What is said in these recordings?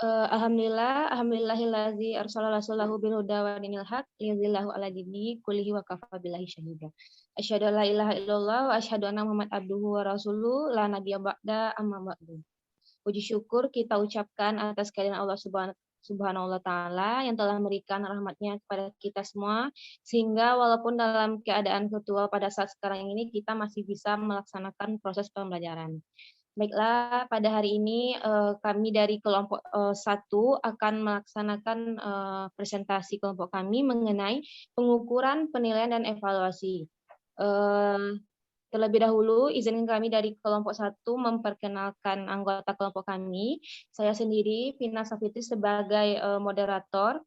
Alhamdulillahillazi arsala rasulahu bil huda wa dinil haq liyudhillahu ala dini kullihi wa kafa billahi syahida. Asyhadu an la ilaha illallah wa asyhadu anna Muhammad abduhu wa rasuluh la nabiyya ba'da amma ba'du. Puji syukur kita ucapkan atas kehadiran Allah Subhanahu wa taala yang telah memberikan rahmatnya kepada kita semua sehingga walaupun dalam keadaan virtual pada saat sekarang ini kita masih bisa melaksanakan proses pembelajaran. Baiklah, pada hari ini kami dari kelompok 1 akan melaksanakan presentasi kelompok kami mengenai pengukuran, penilaian, dan evaluasi. Terlebih dahulu, izinkan kami dari kelompok 1 memperkenalkan anggota kelompok kami. Saya sendiri, Vina Safitri, sebagai moderator.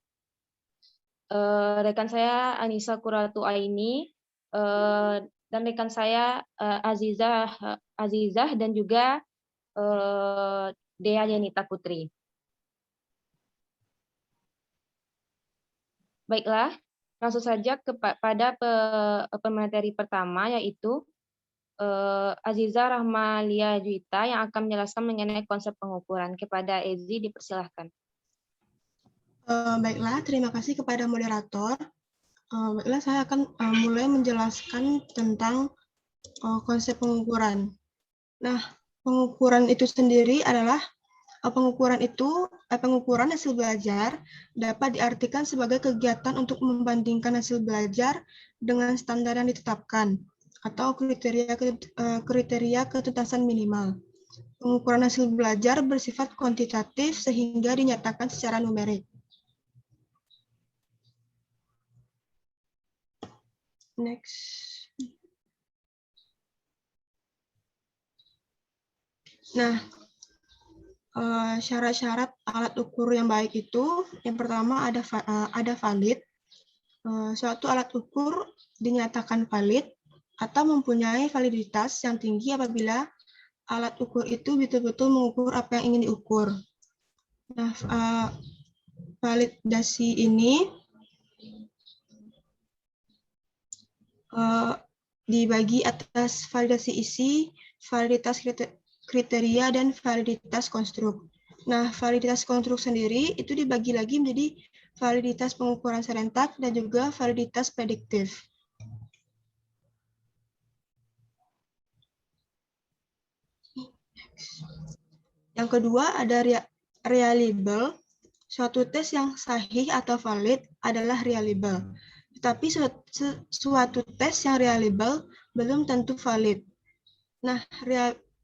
Rekan saya, Anissa Kuratu Aini, dan rekan saya Azizah dan juga Dea Yanita Putri. Baiklah, langsung saja kepada pemateri pertama, yaitu Azizah Rahmalia Juwita yang akan menjelaskan mengenai konsep pengukuran. Kepada Ezi, dipersilahkan. Baiklah, terima kasih kepada moderator. Baiklah, saya akan mulai menjelaskan tentang konsep pengukuran. Nah, pengukuran itu sendiri adalah pengukuran hasil belajar dapat diartikan sebagai kegiatan untuk membandingkan hasil belajar dengan standar yang ditetapkan atau kriteria ketuntasan minimal. Pengukuran hasil belajar bersifat kuantitatif sehingga dinyatakan secara numerik. Next. Nah, syarat-syarat alat ukur yang baik itu, yang pertama ada valid. Suatu alat ukur dinyatakan valid atau mempunyai validitas yang tinggi apabila alat ukur itu betul-betul mengukur apa yang ingin diukur. Nah, validasi ini dibagi atas validasi isi, validitas kriteria, dan validitas konstruk. Nah, validitas konstruk sendiri itu dibagi lagi menjadi validitas pengukuran serentak dan juga validitas prediktif. Yang kedua ada reliable. Suatu tes yang sahih atau valid adalah reliable. Tetapi suatu tes yang reliable belum tentu valid. Nah,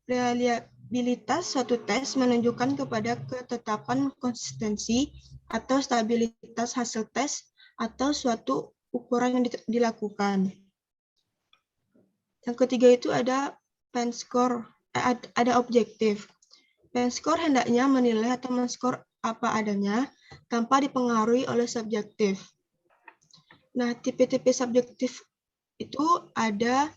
reliabilitas suatu tes menunjukkan kepada ketetapan konsistensi atau stabilitas hasil tes atau suatu ukuran yang dilakukan. Yang ketiga itu ada pen score, ada objektif. Pen score hendaknya menilai atau men-skor apa adanya tanpa dipengaruhi oleh subjektif. Nah, tipe-tipe subjektif itu ada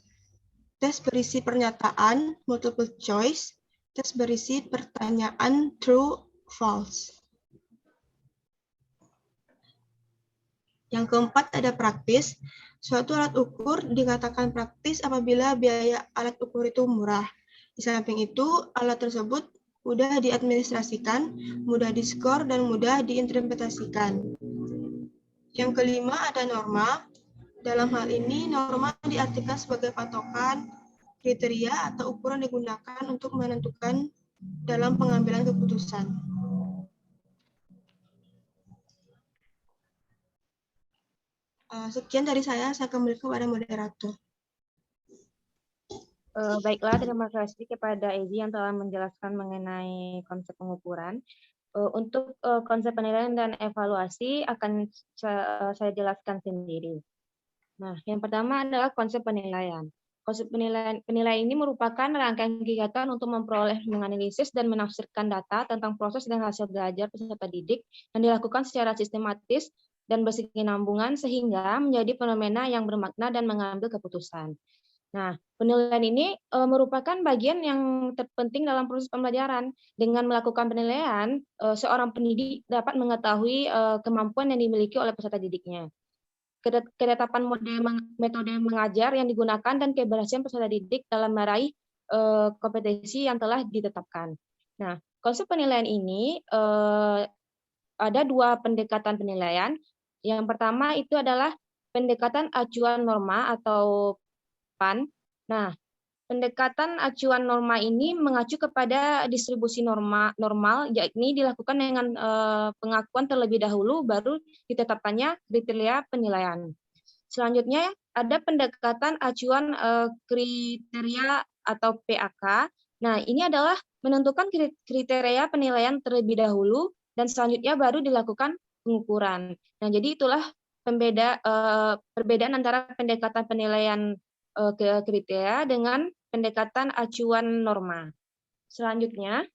tes berisi pernyataan, multiple choice, tes berisi pertanyaan, true, false. Yang keempat ada praktis. Suatu alat ukur dikatakan praktis apabila biaya alat ukur itu murah. Di samping itu, alat tersebut mudah diadministrasikan, mudah diskor, dan mudah diinterpretasikan. Yang kelima ada norma. Dalam hal ini, norma diartikan sebagai patokan, kriteria, atau ukuran digunakan untuk menentukan dalam pengambilan keputusan. Sekian dari saya kembali kepada moderator. Baiklah, terima kasih kepada Ezi yang telah menjelaskan mengenai konsep pengukuran. Untuk konsep penilaian dan evaluasi akan saya jelaskan sendiri. Nah, yang pertama adalah konsep penilaian. Konsep penilaian ini merupakan rangkaian kegiatan untuk memperoleh, menganalisis, dan menafsirkan data tentang proses dan hasil belajar peserta didik yang dilakukan secara sistematis dan berkesinambungan sehingga menjadi fenomena yang bermakna dan mengambil keputusan. Nah, penilaian ini merupakan bagian yang terpenting dalam proses pembelajaran. Dengan melakukan penilaian, seorang pendidik dapat mengetahui kemampuan yang dimiliki oleh peserta didiknya, ketetapan metode mengajar yang digunakan, dan keberhasilan peserta didik dalam meraih kompetensi yang telah ditetapkan. Nah, Konsep penilaian ini ada dua pendekatan penilaian. Yang pertama itu adalah pendekatan acuan norma atau PAN. Nah, pendekatan acuan norma ini mengacu kepada distribusi normal, yakni dilakukan dengan pengakuan terlebih dahulu, baru ditetapkannya kriteria penilaian. Selanjutnya ada pendekatan acuan kriteria atau PAK. Nah, ini adalah menentukan kriteria penilaian terlebih dahulu dan selanjutnya baru dilakukan pengukuran. Nah, jadi itulah perbedaan antara pendekatan penilaian kriteria dengan pendekatan acuan norma. Selanjutnya,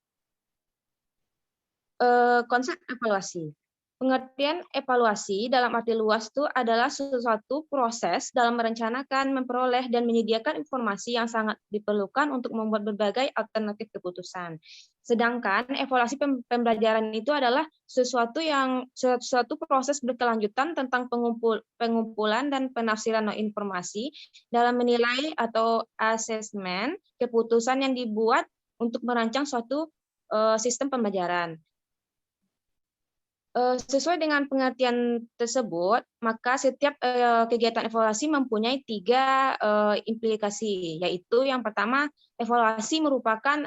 konsep evaluasi. Pengertian evaluasi dalam arti luas itu adalah suatu proses dalam merencanakan, memperoleh, dan menyediakan informasi yang sangat diperlukan untuk membuat berbagai alternatif keputusan. Sedangkan evaluasi pembelajaran itu adalah suatu proses berkelanjutan tentang pengumpulan dan penafsiran informasi dalam menilai atau asesmen keputusan yang dibuat untuk merancang suatu sistem pembelajaran. Sesuai dengan pengertian tersebut, maka setiap kegiatan evaluasi mempunyai 3 implikasi, yaitu yang pertama, evaluasi merupakan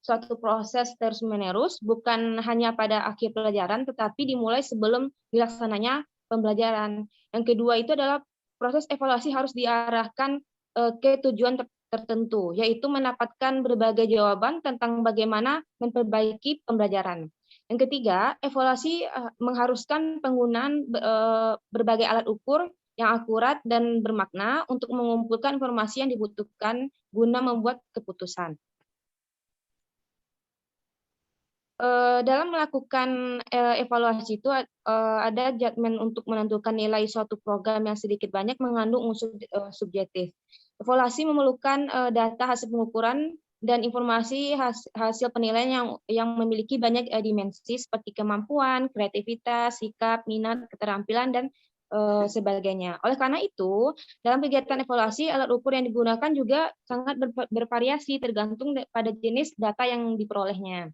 suatu proses terus-menerus, bukan hanya pada akhir pelajaran, tetapi dimulai sebelum dilaksananya pembelajaran. Yang kedua itu adalah proses evaluasi harus diarahkan ke tujuan tertentu, yaitu mendapatkan berbagai jawaban tentang bagaimana memperbaiki pembelajaran. Yang ketiga, evaluasi mengharuskan penggunaan berbagai alat ukur yang akurat dan bermakna untuk mengumpulkan informasi yang dibutuhkan guna membuat keputusan. Dalam melakukan evaluasi itu ada judgement untuk menentukan nilai suatu program yang sedikit banyak mengandung unsur subjektif. Evaluasi memerlukan data hasil pengukuran dan informasi hasil penilaian yang memiliki banyak dimensi seperti kemampuan, kreativitas, sikap, minat, keterampilan, dan sebagainya. Oleh karena itu, dalam kegiatan evaluasi, alat ukur yang digunakan juga sangat bervariasi tergantung pada jenis data yang diperolehnya.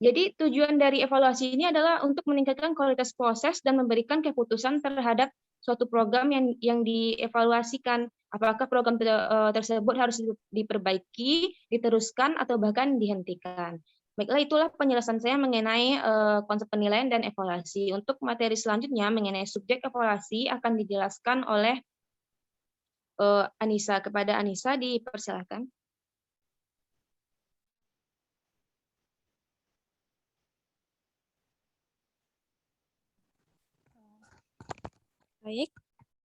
Jadi tujuan dari evaluasi ini adalah untuk meningkatkan kualitas proses dan memberikan keputusan terhadap suatu program yang dievaluasikan. Apakah program tersebut harus diperbaiki, diteruskan, atau bahkan dihentikan. Baiklah, itulah penjelasan saya mengenai konsep penilaian dan evaluasi. Untuk materi selanjutnya mengenai subjek evaluasi akan dijelaskan oleh Anissa. Kepada Anissa, dipersilakan. Baik,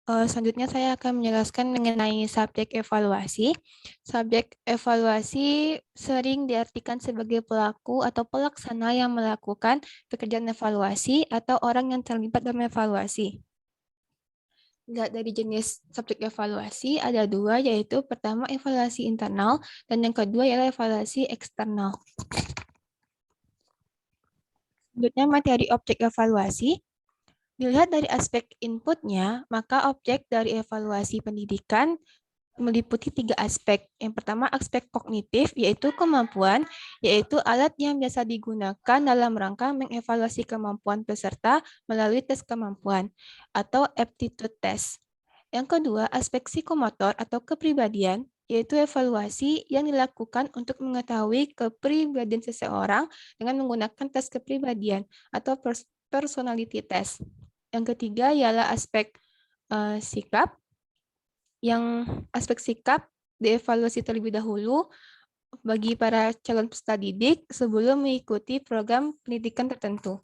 selanjutnya saya akan menjelaskan mengenai subjek evaluasi. Subjek evaluasi sering diartikan sebagai pelaku atau pelaksana yang melakukan pekerjaan evaluasi atau orang yang terlibat dalam evaluasi. Dari jenis subjek evaluasi ada 2, yaitu pertama evaluasi internal dan yang kedua ialah evaluasi eksternal. Selanjutnya materi objek evaluasi. Dilihat dari aspek inputnya, maka objek dari evaluasi pendidikan meliputi 3 aspek. Yang pertama aspek kognitif, yaitu kemampuan, yaitu alat yang biasa digunakan dalam rangka mengevaluasi kemampuan peserta melalui tes kemampuan atau aptitude test. Yang kedua, aspek psikomotor atau kepribadian, yaitu evaluasi yang dilakukan untuk mengetahui kepribadian seseorang dengan menggunakan tes kepribadian atau personality test. Yang ketiga ialah aspek sikap. Yang aspek sikap dievaluasi terlebih dahulu bagi para calon peserta didik sebelum mengikuti program pendidikan tertentu.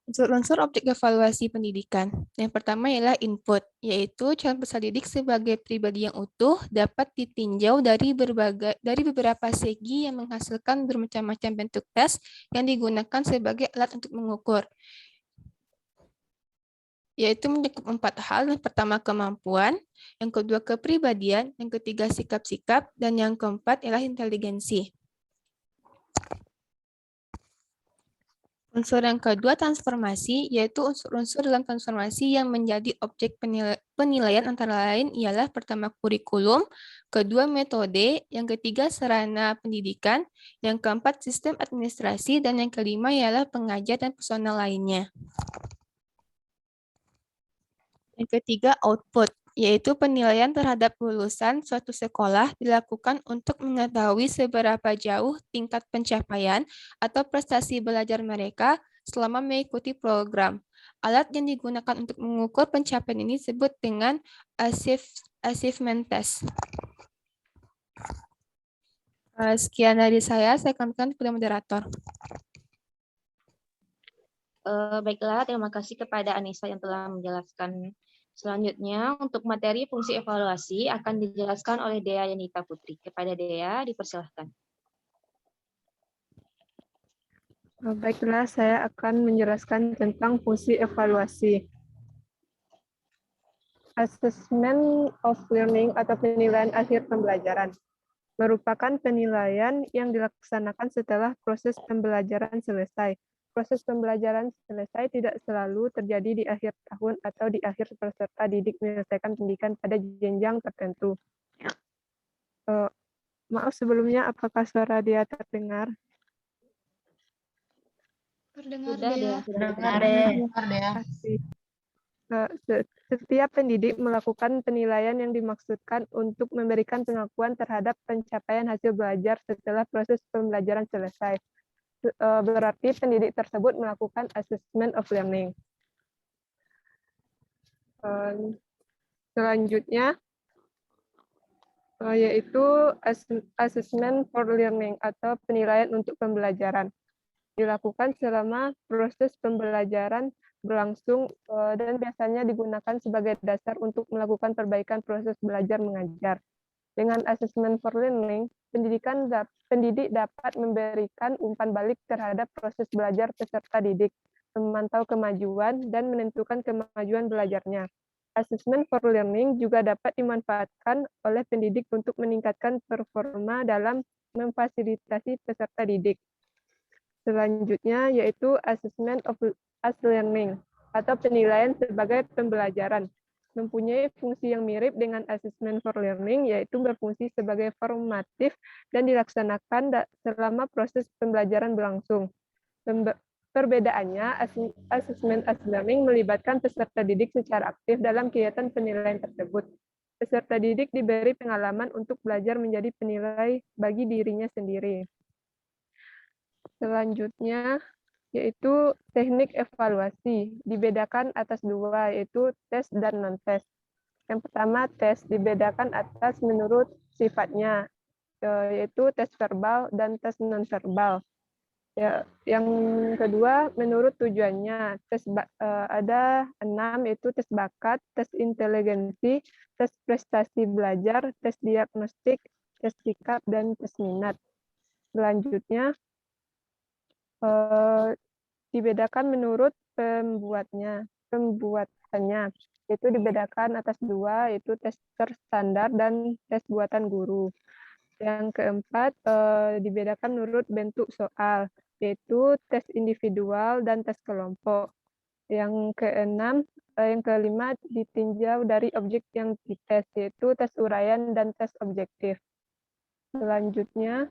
Unsur-unsur objek evaluasi pendidikan. Yang pertama ialah input, yaitu calon peserta didik sebagai pribadi yang utuh dapat ditinjau dari beberapa segi yang menghasilkan bermacam-macam bentuk tes yang digunakan sebagai alat untuk mengukur, yaitu mencakup 4 hal. Yang pertama kemampuan, yang kedua kepribadian, yang ketiga sikap-sikap, dan yang keempat ialah inteligensi. Unsur yang kedua transformasi, yaitu unsur-unsur dalam transformasi yang menjadi objek penilaian antara lain ialah pertama kurikulum, kedua metode, yang ketiga sarana pendidikan, yang keempat sistem administrasi, dan yang kelima ialah pengajar dan personal lainnya. Yang ketiga output, yaitu penilaian terhadap lulusan suatu sekolah dilakukan untuk mengetahui seberapa jauh tingkat pencapaian atau prestasi belajar mereka selama mengikuti program. Alat yang digunakan untuk mengukur pencapaian ini disebut dengan achievement test. Sekian dari saya kembalikan kepada moderator. Baiklah, terima kasih kepada Anissa yang telah menjelaskan. Selanjutnya, untuk materi fungsi evaluasi akan dijelaskan oleh Dea Yanita Putri. Kepada Dea, dipersilahkan. Baiklah, saya akan menjelaskan tentang fungsi evaluasi. Assessment of learning atau penilaian akhir pembelajaran merupakan penilaian yang dilaksanakan setelah proses pembelajaran selesai. Proses pembelajaran selesai tidak selalu terjadi di akhir tahun atau di akhir peserta didik menyelesaikan pendidikan pada jenjang tertentu. Maaf sebelumnya, apakah suara dia terdengar? Terdengar Sudah, Dea. Terdengar, Dea. Setiap pendidik melakukan penilaian yang dimaksudkan untuk memberikan pengakuan terhadap pencapaian hasil belajar setelah proses pembelajaran selesai. Berarti pendidik tersebut melakukan assessment of learning. Selanjutnya, yaitu assessment for learning atau penilaian untuk pembelajaran. Dilakukan selama proses pembelajaran berlangsung dan biasanya digunakan sebagai dasar untuk melakukan perbaikan proses belajar mengajar. Dengan assessment for learning, pendidik dapat memberikan umpan balik terhadap proses belajar peserta didik, memantau kemajuan, dan menentukan kemajuan belajarnya. Assessment for learning juga dapat dimanfaatkan oleh pendidik untuk meningkatkan performa dalam memfasilitasi peserta didik. Selanjutnya yaitu assessment of as learning atau penilaian sebagai pembelajaran. Mempunyai fungsi yang mirip dengan assessment for learning, yaitu berfungsi sebagai formatif dan dilaksanakan selama proses pembelajaran berlangsung. Perbedaannya, assessment as learning melibatkan peserta didik secara aktif dalam kegiatan penilaian tersebut. Peserta didik diberi pengalaman untuk belajar menjadi penilai bagi dirinya sendiri. Selanjutnya, yaitu teknik evaluasi, dibedakan atas dua, yaitu tes dan non-tes. Yang pertama, tes dibedakan atas menurut sifatnya, yaitu tes verbal dan tes non-verbal. Ya, yang kedua, menurut tujuannya, ada 6, yaitu tes bakat, tes inteligensi, tes prestasi belajar, tes diagnostik, tes sikap, dan tes minat. Selanjutnya, dibedakan menurut pembuatannya, itu dibedakan atas dua, yaitu tes terstandar dan tes buatan guru. Yang keempat, dibedakan menurut bentuk soal, yaitu tes individual dan tes kelompok. Yang keenam, yang kelima ditinjau dari objek yang dites, yaitu tes uraian dan tes objektif. Selanjutnya,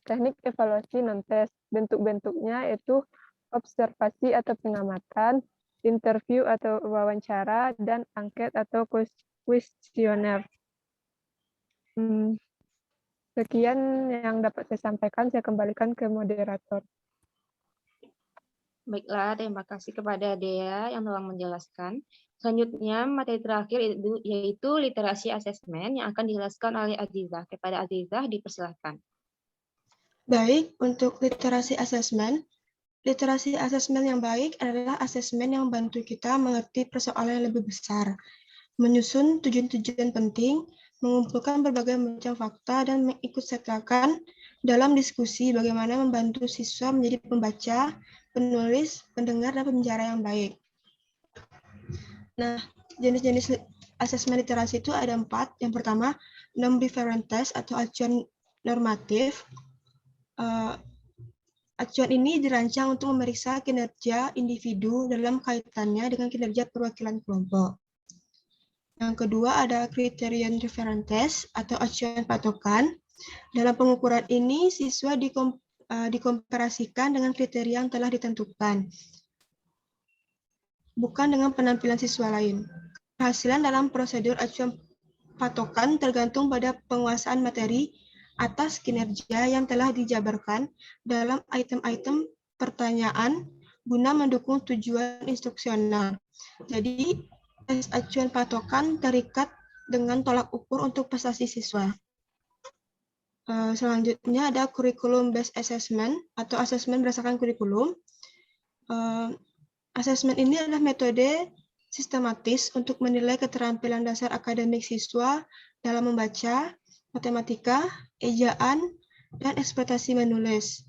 teknik evaluasi non-tes. Bentuk-bentuknya yaitu observasi atau pengamatan, interview atau wawancara, dan angket atau kuesioner. Sekian yang dapat saya sampaikan, saya kembalikan ke moderator. Baiklah, terima kasih kepada Dea yang telah menjelaskan. Selanjutnya, materi terakhir yaitu literasi asesmen yang akan dijelaskan oleh Azizah. Kepada Azizah, dipersilakan. Baik, untuk literasi asesmen yang baik adalah asesmen yang membantu kita mengerti persoalan yang lebih besar, menyusun tujuan-tujuan penting, mengumpulkan berbagai macam fakta, dan mengikutsertakan dalam diskusi bagaimana membantu siswa menjadi pembaca, penulis, pendengar, dan pembicara yang baik. Nah, jenis-jenis asesmen literasi itu ada 4. Yang pertama, non-reference test atau acuan normatif. Acuan ini dirancang untuk memeriksa kinerja individu dalam kaitannya dengan kinerja perwakilan kelompok. Yang kedua ada criterion reference test atau acuan patokan. Dalam pengukuran ini, siswa dikomparasikan dengan kriteria yang telah ditentukan, bukan dengan penampilan siswa lain. Keberhasilan dalam prosedur acuan patokan tergantung pada penguasaan materi atas kinerja yang telah dijabarkan dalam item-item pertanyaan guna mendukung tujuan instruksional. Jadi, tes acuan patokan terikat dengan tolak ukur untuk prestasi siswa. Selanjutnya ada curriculum based assessment atau asesmen berdasarkan kurikulum. Asesmen ini adalah metode sistematis untuk menilai keterampilan dasar akademik siswa dalam membaca, matematika, ejaan, dan ekspresi menulis.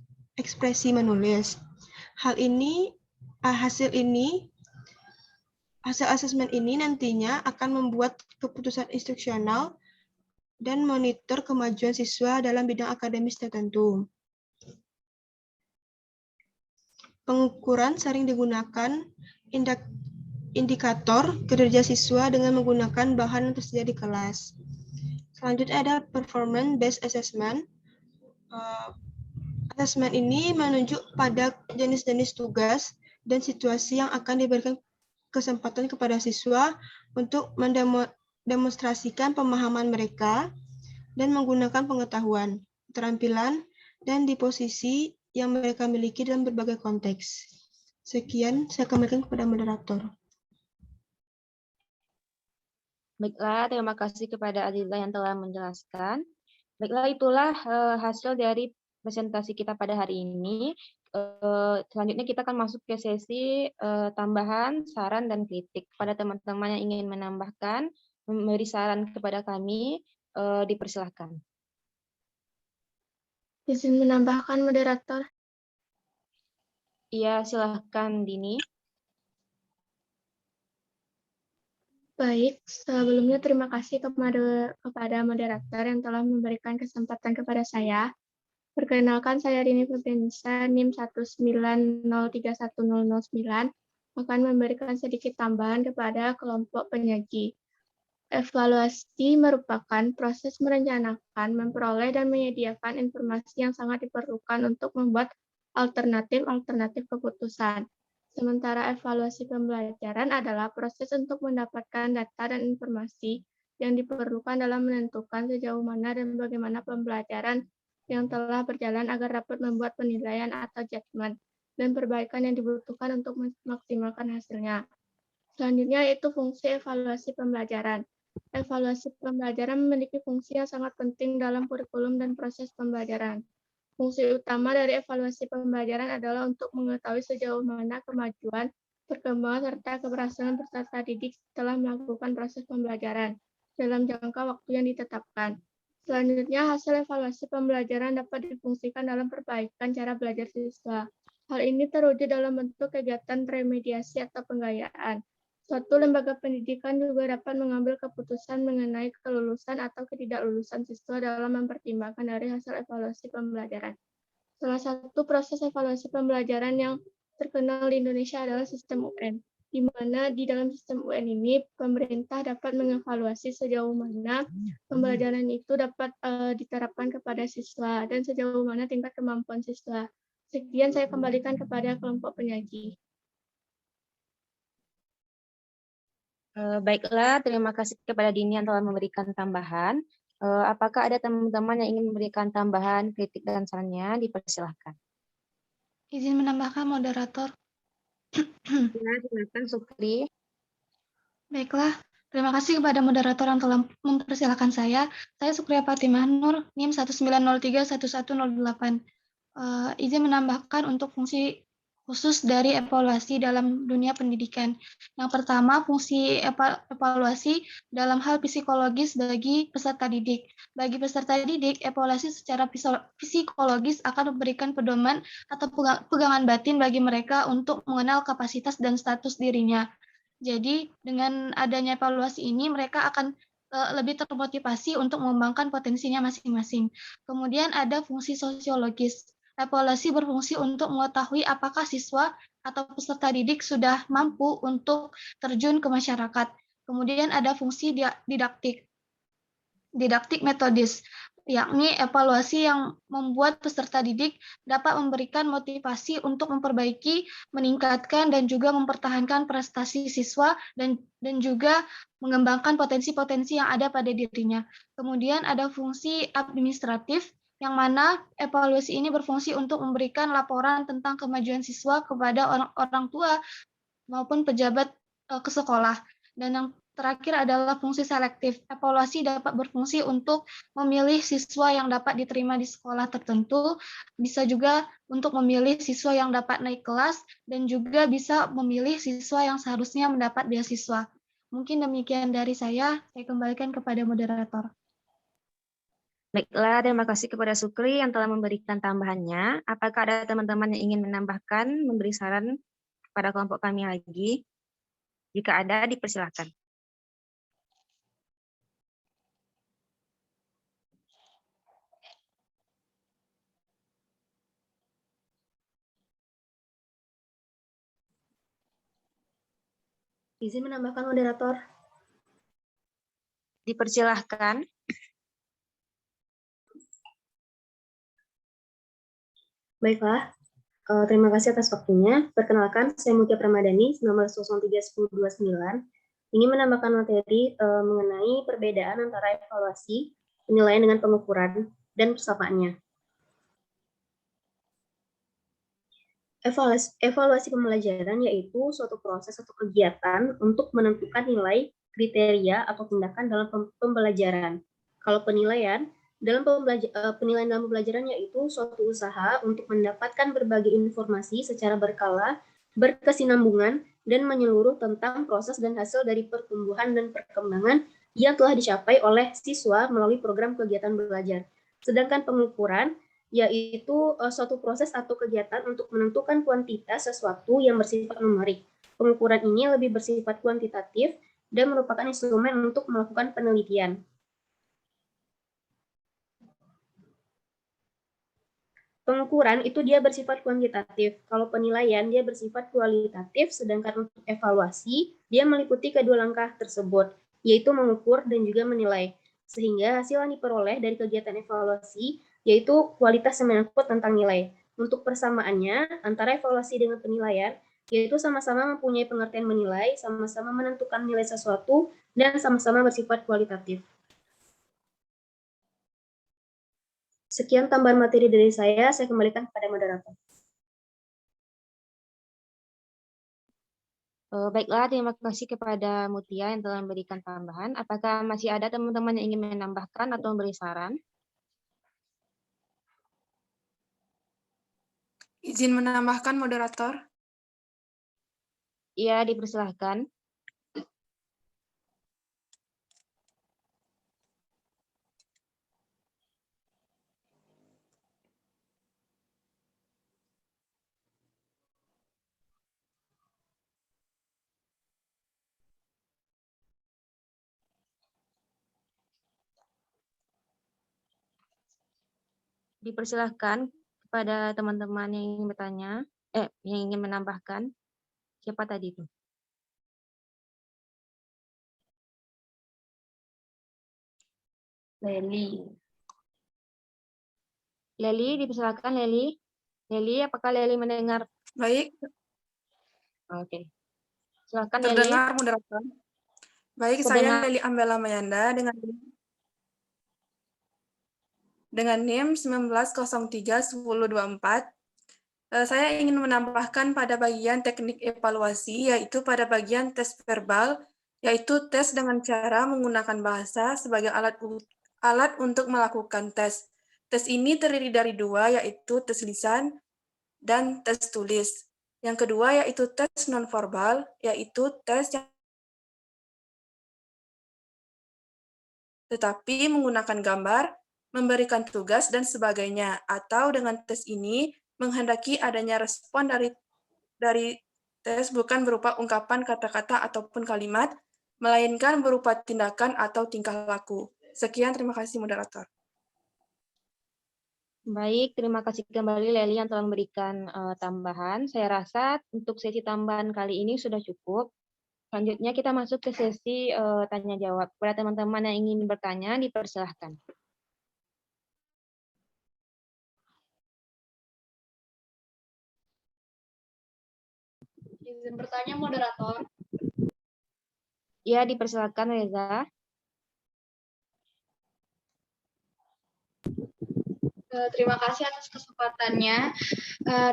Hasil asesmen ini nantinya akan membuat keputusan instruksional dan monitor kemajuan siswa dalam bidang akademis tertentu. Pengukuran sering digunakan indikator kinerja siswa dengan menggunakan bahan yang tersedia di kelas. Selanjutnya ada performance based assessment. Asesmen ini menunjuk pada jenis-jenis tugas dan situasi yang akan diberikan kesempatan kepada siswa untuk mendemonstrasikan pemahaman mereka dan menggunakan pengetahuan, keterampilan, dan di posisi yang mereka miliki dalam berbagai konteks. Sekian, saya kembalikan kepada moderator. Baiklah, terima kasih kepada Aziza yang telah menjelaskan. Baiklah, itulah hasil dari presentasi kita pada hari ini. Selanjutnya kita akan masuk ke sesi tambahan, saran, dan kritik. Pada teman-teman yang ingin menambahkan, memberi saran kepada kami, dipersilahkan. Izin menambahkan, moderator. Iya, silahkan Dini. Baik, sebelumnya terima kasih kepada moderator yang telah memberikan kesempatan kepada saya. Perkenalkan, saya Dini Febriansyah, NIM 190310009, akan memberikan sedikit tambahan kepada kelompok penyaji. Evaluasi merupakan proses merencanakan, memperoleh, dan menyediakan informasi yang sangat diperlukan untuk membuat alternatif keputusan. Sementara evaluasi pembelajaran adalah proses untuk mendapatkan data dan informasi yang diperlukan dalam menentukan sejauh mana dan bagaimana pembelajaran yang telah berjalan agar dapat membuat penilaian atau judgement dan perbaikan yang dibutuhkan untuk memaksimalkan hasilnya. Selanjutnya yaitu fungsi evaluasi pembelajaran. Evaluasi pembelajaran memiliki fungsi yang sangat penting dalam kurikulum dan proses pembelajaran. Fungsi utama dari evaluasi pembelajaran adalah untuk mengetahui sejauh mana kemajuan, perkembangan, serta keberhasilan peserta didik setelah melakukan proses pembelajaran dalam jangka waktu yang ditetapkan. Selanjutnya, hasil evaluasi pembelajaran dapat difungsikan dalam perbaikan cara belajar siswa. Hal ini terwujud dalam bentuk kegiatan remediasi atau penggayaan. Suatu lembaga pendidikan juga dapat mengambil keputusan mengenai kelulusan atau ketidaklulusan siswa dalam mempertimbangkan dari hasil evaluasi pembelajaran. Salah satu proses evaluasi pembelajaran yang terkenal di Indonesia adalah sistem UN, di mana di dalam sistem UN ini pemerintah dapat mengevaluasi sejauh mana pembelajaran itu dapat diterapkan kepada siswa dan sejauh mana tingkat kemampuan siswa. Sekian, saya kembalikan kepada kelompok penyaji. Baiklah, terima kasih kepada Dini yang telah memberikan tambahan. Apakah ada teman-teman yang ingin memberikan tambahan, kritik, dan sarannya? Dipersilahkan. Izin menambahkan, moderator. Ya, silakan Sukri. Baiklah, terima kasih kepada moderator yang telah mempersilahkan saya. Saya Sukriya Fatimah Nur, NIM 190311008. Izin menambahkan untuk fungsi khusus dari evaluasi dalam dunia pendidikan. Yang pertama, fungsi evaluasi dalam hal psikologis bagi peserta didik. Bagi peserta didik, evaluasi secara psikologis akan memberikan pedoman atau pegangan batin bagi mereka untuk mengenal kapasitas dan status dirinya. Jadi, dengan adanya evaluasi ini, mereka akan lebih termotivasi untuk mengembangkan potensinya masing-masing. Kemudian ada fungsi sosiologis. Evaluasi berfungsi untuk mengetahui apakah siswa atau peserta didik sudah mampu untuk terjun ke masyarakat. Kemudian ada fungsi didaktik metodis, yakni evaluasi yang membuat peserta didik dapat memberikan motivasi untuk memperbaiki, meningkatkan, dan juga mempertahankan prestasi siswa dan juga mengembangkan potensi-potensi yang ada pada dirinya. Kemudian ada fungsi administratif, yang mana evaluasi ini berfungsi untuk memberikan laporan tentang kemajuan siswa kepada orang tua maupun pejabat ke sekolah. Dan yang terakhir adalah fungsi selektif. Evaluasi dapat berfungsi untuk memilih siswa yang dapat diterima di sekolah tertentu, bisa juga untuk memilih siswa yang dapat naik kelas, dan juga bisa memilih siswa yang seharusnya mendapat beasiswa. Mungkin demikian dari saya kembalikan kepada moderator. Baiklah, terima kasih kepada Sukri yang telah memberikan tambahannya. Apakah ada teman-teman yang ingin menambahkan, memberi saran kepada kelompok kami lagi? Jika ada, dipersilakan. Izin menambahkan moderator. Dipersilahkan. Baiklah, terima kasih atas waktunya. Perkenalkan, saya Mutia Pramadani, nomor 031029. Ini menambahkan materi mengenai perbedaan antara evaluasi, penilaian dengan pengukuran, dan persamaannya. Evaluasi pembelajaran yaitu suatu proses atau kegiatan untuk menentukan nilai, kriteria, atau tindakan dalam pembelajaran. Kalau penilaian dalam pembelajaran yaitu suatu usaha untuk mendapatkan berbagai informasi secara berkala, berkesinambungan, dan menyeluruh tentang proses dan hasil dari pertumbuhan dan perkembangan yang telah dicapai oleh siswa melalui program kegiatan belajar. Sedangkan pengukuran yaitu suatu proses atau kegiatan untuk menentukan kuantitas sesuatu yang bersifat numerik. Pengukuran ini lebih bersifat kuantitatif dan merupakan instrumen untuk melakukan penelitian. Pengukuran itu dia bersifat kuantitatif. Kalau penilaian dia bersifat kualitatif, sedangkan untuk evaluasi dia meliputi kedua langkah tersebut, yaitu mengukur dan juga menilai. Sehingga hasil yang diperoleh dari kegiatan evaluasi yaitu kualitas yang menyangkut tentang nilai. Untuk persamaannya antara evaluasi dengan penilaian, yaitu sama-sama mempunyai pengertian menilai, sama-sama menentukan nilai sesuatu, dan sama-sama bersifat kualitatif. Sekian tambahan materi dari saya kembalikan kepada moderator. Baiklah, terima kasih kepada Mutia yang telah memberikan tambahan. Apakah masih ada teman-teman yang ingin menambahkan atau memberi saran? Izin menambahkan, moderator. Iya, dipersilahkan. Dipersilahkan kepada teman-teman yang ingin bertanya, yang ingin menambahkan. Siapa tadi itu? Leli. Leli, dipersilakan Leli. Leli, apakah Leli mendengar? Baik. Oke. Silakan Terdengar, Leli. moderator. Baik, Terdengar. saya Leli Ambela Mayanda dengan NIM 19031024. Saya ingin menambahkan pada bagian teknik evaluasi, yaitu pada bagian tes verbal, yaitu tes dengan cara menggunakan bahasa sebagai alat untuk melakukan tes. Tes ini terdiri dari dua, yaitu tes lisan dan tes tulis. Yang kedua yaitu tes nonverbal, yaitu tes yang tetapi menggunakan gambar, memberikan tugas, dan sebagainya. Atau dengan tes ini menghendaki adanya respon dari tes bukan berupa ungkapan kata-kata ataupun kalimat, melainkan berupa tindakan atau tingkah laku. Sekian, terima kasih moderator. Baik, terima kasih kembali Leli yang telah memberikan tambahan. Saya rasa untuk sesi tambahan kali ini sudah cukup. Selanjutnya kita masuk ke sesi tanya jawab. Kepada teman-teman yang ingin bertanya, dipersilahkan. Izin bertanya, moderator. Ya, dipersilakan Reza. Terima kasih atas kesempatannya.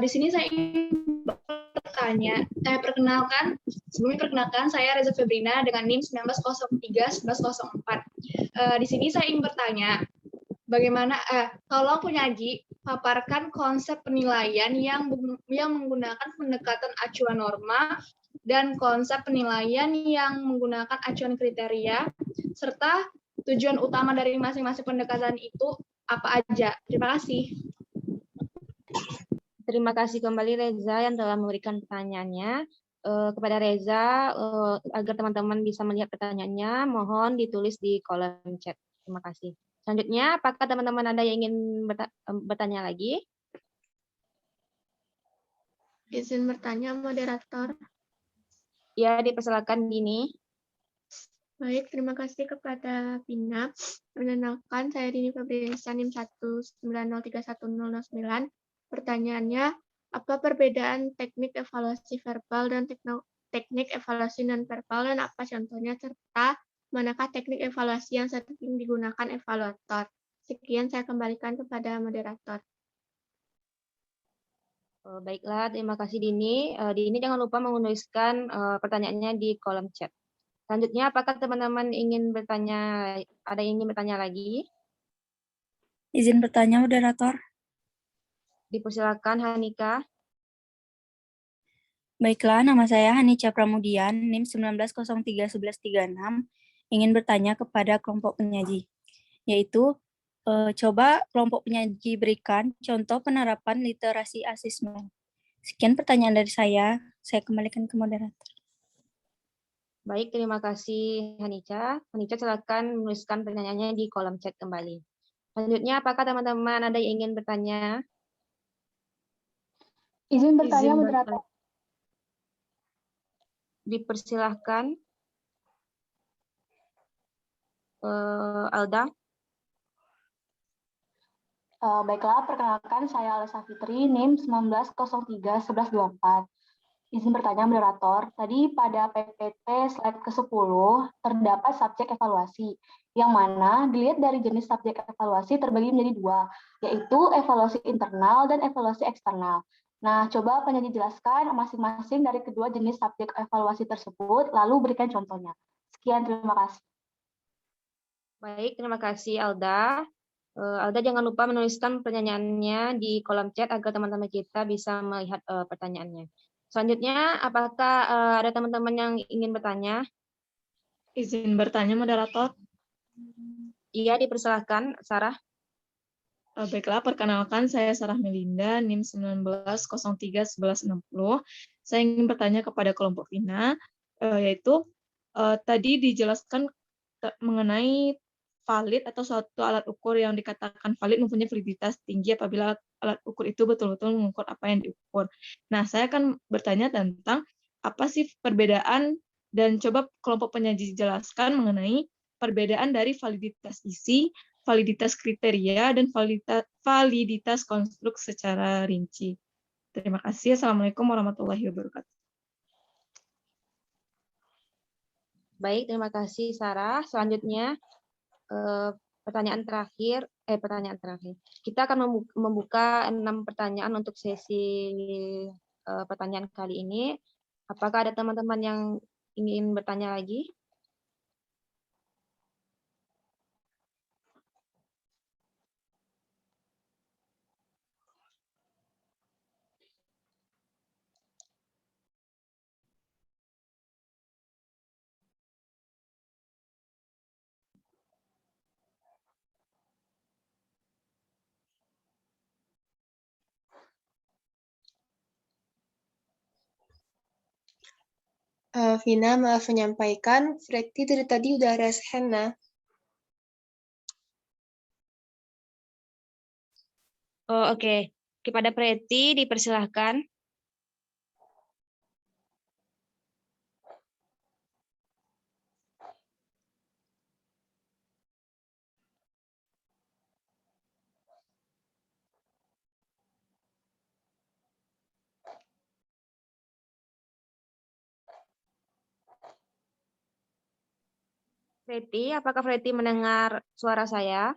Di sini saya ingin bertanya, perkenalkan, saya Reza Febrina dengan NIM 1903-1904. Di sini saya ingin bertanya, bagaimana, tolong penyaji paparkan konsep penilaian yang menggunakan pendekatan acuan norma dan konsep penilaian yang menggunakan acuan kriteria, serta tujuan utama dari masing-masing pendekatan itu apa aja. Terima kasih. Terima kasih kembali Reza yang telah memberikan pertanyaannya. Kepada Reza, agar teman-teman bisa melihat pertanyaannya, mohon ditulis di kolom chat. Terima kasih. Selanjutnya, apakah teman-teman ada yang ingin bertanya lagi? Izin bertanya, moderator. Ya, dipersilakan Dini. Baik, terima kasih kepada Pina. Perkenalkan, saya Dini Febriansyah, NIM 1903109. Pertanyaannya, apa perbedaan teknik evaluasi verbal dan teknik evaluasi non-verbal, dan apa contohnya, serta manakah teknik evaluasi yang sering digunakan evaluator? Sekian, saya kembalikan kepada moderator. Baiklah, terima kasih Dini. Dini jangan lupa menuliskan pertanyaannya di kolom chat. Selanjutnya, apakah teman-teman ingin bertanya, ada yang ingin bertanya lagi? Izin bertanya, moderator. Dipersilakan Hanika. Baiklah, nama saya Hanica Pramudian, NIM 19031136, ingin bertanya kepada kelompok penyaji, yaitu coba kelompok penyaji berikan contoh penerapan literasi asesmen. Sekian pertanyaan dari saya kembalikan ke moderator. Baik, terima kasih Hanica. Hanica silakan menuliskan pertanyaannya di kolom chat kembali. Selanjutnya, apakah teman-teman ada yang ingin bertanya? Izin bertanya, moderator. Dipersilahkan. Alda. Baiklah, perkenalkan saya Alessa Fitri, NIM 19031124. Izin bertanya, moderator. Tadi pada PPT slide ke-10 terdapat subjek evaluasi, yang mana dilihat dari jenis subjek evaluasi terbagi menjadi dua, yaitu evaluasi internal dan evaluasi eksternal. Nah, coba penyaji jelaskan masing-masing dari kedua jenis subjek evaluasi tersebut, lalu berikan contohnya. Sekian, terima kasih. Baik, terima kasih Alda. Alda jangan lupa menuliskan pertanyaannya di kolom chat agar teman-teman kita bisa melihat pertanyaannya. Selanjutnya, apakah ada teman-teman yang ingin bertanya? Izin bertanya, moderator. Iya, dipersilahkan, Sarah. Baiklah, perkenalkan saya Sarah Melinda, NIM 19031160. Saya ingin bertanya kepada kelompok Vina, yaitu tadi dijelaskan mengenai valid atau suatu alat ukur yang dikatakan valid mempunyai validitas tinggi apabila alat ukur itu betul-betul mengukur apa yang diukur. Nah, saya akan bertanya tentang apa sih perbedaan, dan coba kelompok penyaji jelaskan mengenai perbedaan dari validitas isi, validitas kriteria, dan validitas konstruk secara rinci. Terima kasih. Assalamualaikum warahmatullahi wabarakatuh. Baik, terima kasih Sarah. Selanjutnya, pertanyaan terakhir. Kita akan membuka 6 pertanyaan untuk sesi pertanyaan kali ini. Apakah ada teman-teman yang ingin bertanya lagi? Vina, maaf menyampaikan, Freddy dari tadi udah raise hand, nah. Oh, oke. Kepada Preti dipersilahkan. Preti, apakah Preti mendengar suara saya?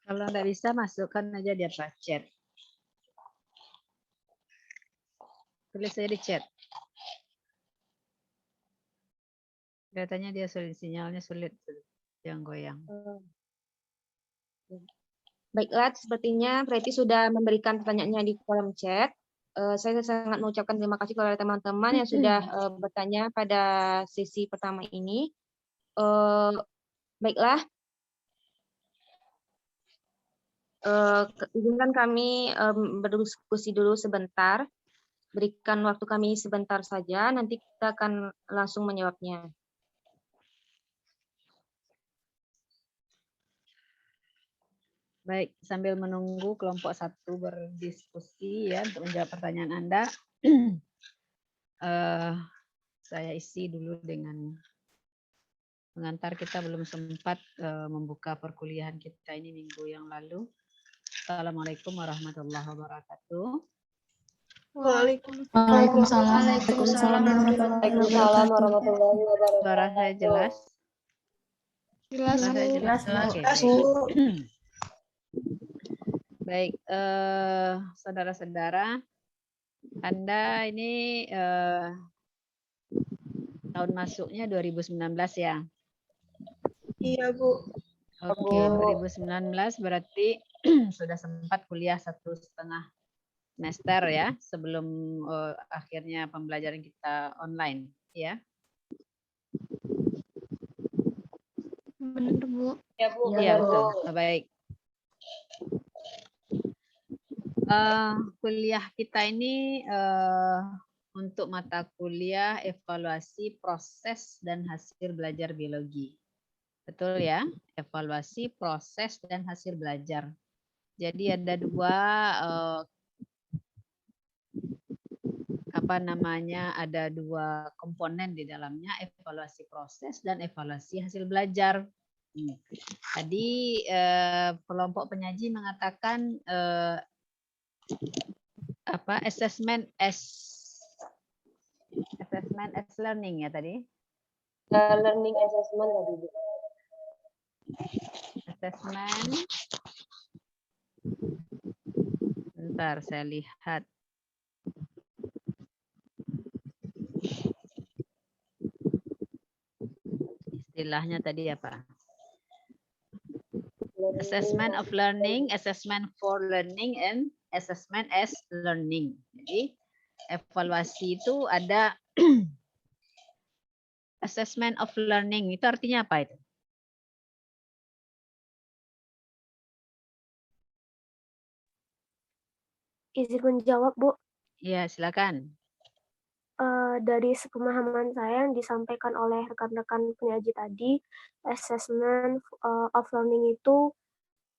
Kalau nggak bisa, masukkan aja di atas chat. Tulis aja di chat. Kelihatannya dia sulit, sinyalnya sulit, yang goyang. Baiklah, sepertinya Preti sudah memberikan pertanyaannya di kolom chat. Saya sangat mengucapkan terima kasih kepada teman-teman yang sudah bertanya pada sesi pertama ini. Baiklah, izinkan kami berdiskusi dulu sebentar. Berikan waktu kami sebentar saja, nanti kita akan langsung menjawabnya. Baik, sambil menunggu kelompok 1 berdiskusi ya untuk menjawab pertanyaan Anda, saya isi dulu dengan pengantar. Kita belum sempat membuka perkuliahan kita ini minggu yang lalu. Assalamualaikum warahmatullahi wabarakatuh. Waalaikumsalam. Waalaikumsalam warahmatullahi wabarakatuh. Suara saya jelas? Jelas, Suara saya Bu. jelas? Oke, baik. Baik, saudara-saudara, Anda ini tahun masuknya 2019 ya? Iya, Bu. Oke, 2019 berarti sudah sempat kuliah 1,5 semester ya, sebelum akhirnya pembelajaran kita online ya. Benar, Bu. Ya, Bu. Iya, betul. Baik. Kuliah kita ini untuk mata kuliah evaluasi proses dan hasil belajar biologi. Betul ya? Evaluasi proses dan hasil belajar. Jadi ada dua ada dua komponen di dalamnya, evaluasi proses dan evaluasi hasil belajar. Tadi kelompok penyaji mengatakan assessment as learning ya tadi. Learning assessment tadi, Bu. Assessment. Bentar, saya lihat. Istilahnya tadi apa? Assessment of learning, assessment for learning, and assessment as learning. Jadi evaluasi itu ada assessment of learning. Itu artinya apa itu? Izin menjawab, Bu. Ya, silakan. Dari sepemahaman saya yang disampaikan oleh rekan-rekan penyaji tadi, assessment of learning itu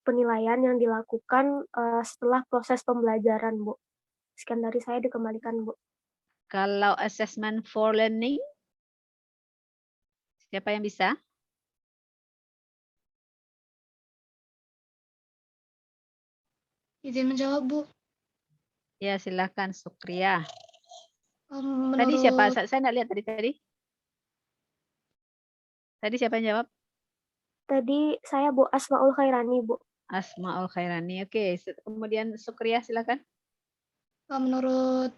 penilaian yang dilakukan setelah proses pembelajaran, Bu. Sekian dari saya, dikembalikan, Bu. Kalau assessment for learning, siapa yang bisa? Izin menjawab, Bu. Ya, silakan Sukria. Menurut... Tadi siapa? Saya nggak lihat tadi. Tadi siapa yang jawab? Tadi saya, Bu, Asmaul Khairani, Bu. Asmaul Khairani. Oke, kemudian Sukria silakan. Menurut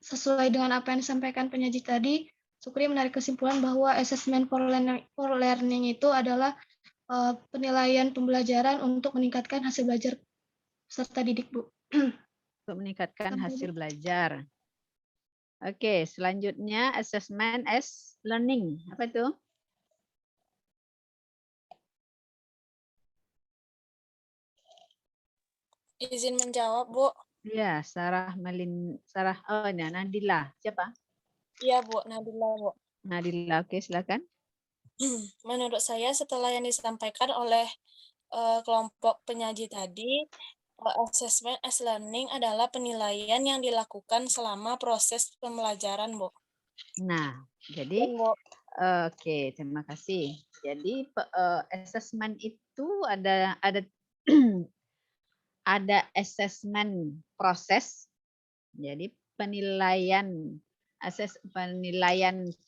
sesuai dengan apa yang disampaikan penyaji tadi, Sukri menarik kesimpulan bahwa assessment for learning itu adalah penilaian pembelajaran untuk meningkatkan hasil belajar peserta didik, Bu. Untuk meningkatkan hasil belajar. Oke, selanjutnya assessment as learning. Apa itu? Izin menjawab, Bu. Ya, Sarah, oh ini Nadila. Siapa? Iya, Bu. Nabila, Bu. Nadila, oke silakan. Menurut saya setelah yang disampaikan oleh kelompok penyaji tadi, assessment as learning adalah penilaian yang dilakukan selama proses pembelajaran, Bu. Nah, jadi Dan, Bu, oke, terima kasih. Jadi assessment itu ada ada assessment proses. Jadi penilaian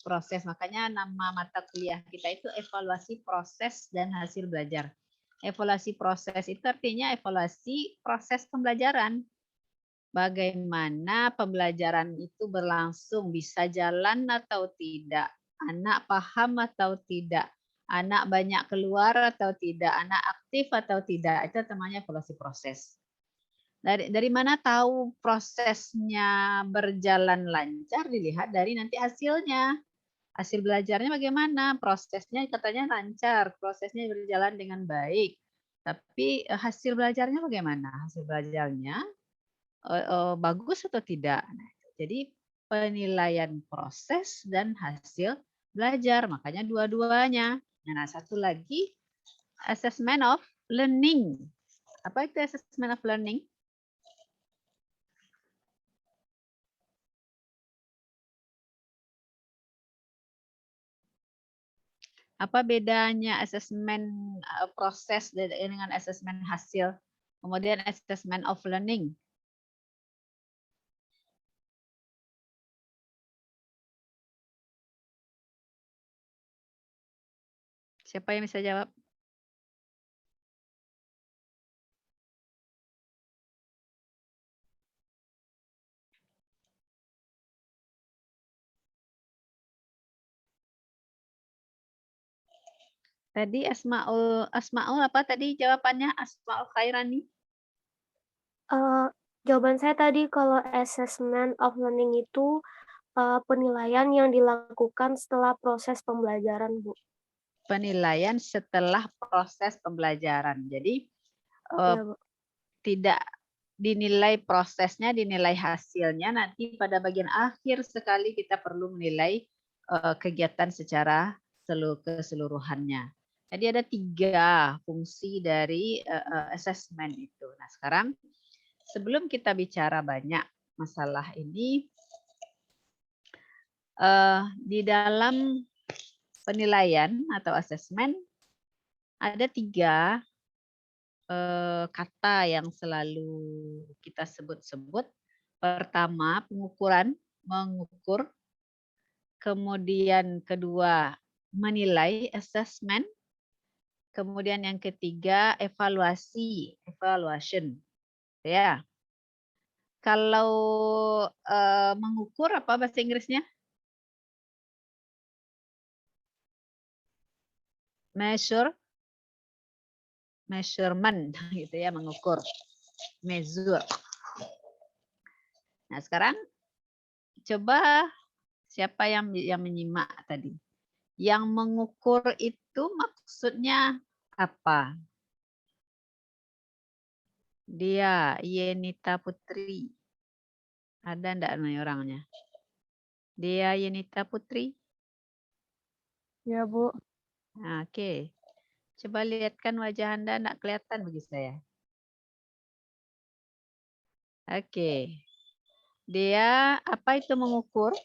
proses. Makanya nama mata kuliah kita itu evaluasi proses dan hasil belajar. Evaluasi proses itu artinya evaluasi proses pembelajaran. Bagaimana pembelajaran itu berlangsung, bisa jalan atau tidak, anak paham atau tidak, anak banyak keluar atau tidak, anak aktif atau tidak, itu namanya evaluasi proses. Dari mana tahu prosesnya berjalan lancar, dilihat dari nanti hasilnya. Hasil belajarnya bagaimana, prosesnya katanya lancar, prosesnya berjalan dengan baik. Tapi hasil belajarnya bagaimana? Hasil belajarnya bagus atau tidak. Nah, jadi penilaian proses dan hasil belajar, makanya dua-duanya. Nah, satu lagi assessment of learning. Apa itu assessment of learning? Apa bedanya assessment proses dengan assessment hasil? Kemudian assessment of learning. Siapa yang bisa jawab? Tadi Asmaul apa tadi jawabannya? Asmaul Khairani. Jawaban saya tadi kalau assessment of learning itu penilaian yang dilakukan setelah proses pembelajaran, Bu. Penilaian setelah proses pembelajaran. Jadi Ya, Bu. tidak dinilai prosesnya, dinilai hasilnya. Nanti pada bagian akhir sekali kita perlu menilai kegiatan secara keseluruhannya. Jadi ada 3 fungsi dari assessment itu. Nah sekarang sebelum kita bicara banyak masalah ini, di dalam penilaian atau assessment ada 3 kata yang selalu kita sebut-sebut. Pertama, pengukuran, mengukur. Kemudian kedua, menilai, assessment. Kemudian yang ketiga, evaluasi, evaluation. Ya. Kalau mengukur apa bahasa Inggrisnya? Measurement gitu ya, mengukur. Measure. Nah, sekarang coba siapa yang menyimak tadi? Yang mengukur itu maksudnya apa? Dia, Yenita Putri. Ada enggak nih orangnya? Dia, Yenita Putri. Ya, Bu. Nah, oke. Coba lihatkan wajah Anda, enggak kelihatan bagi saya. Oke. Dia, apa itu mengukur?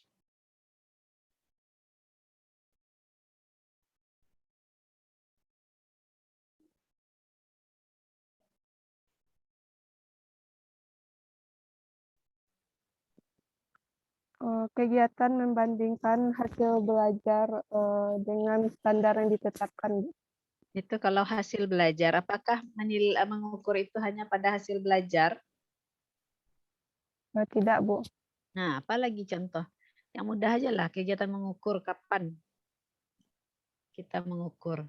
Kegiatan membandingkan hasil belajar dengan standar yang ditetapkan. Itu kalau hasil belajar, apakah mengukur itu hanya pada hasil belajar? Tidak, Bu. Nah, apalagi contoh? Yang mudah aja lah, kegiatan mengukur kapan kita mengukur.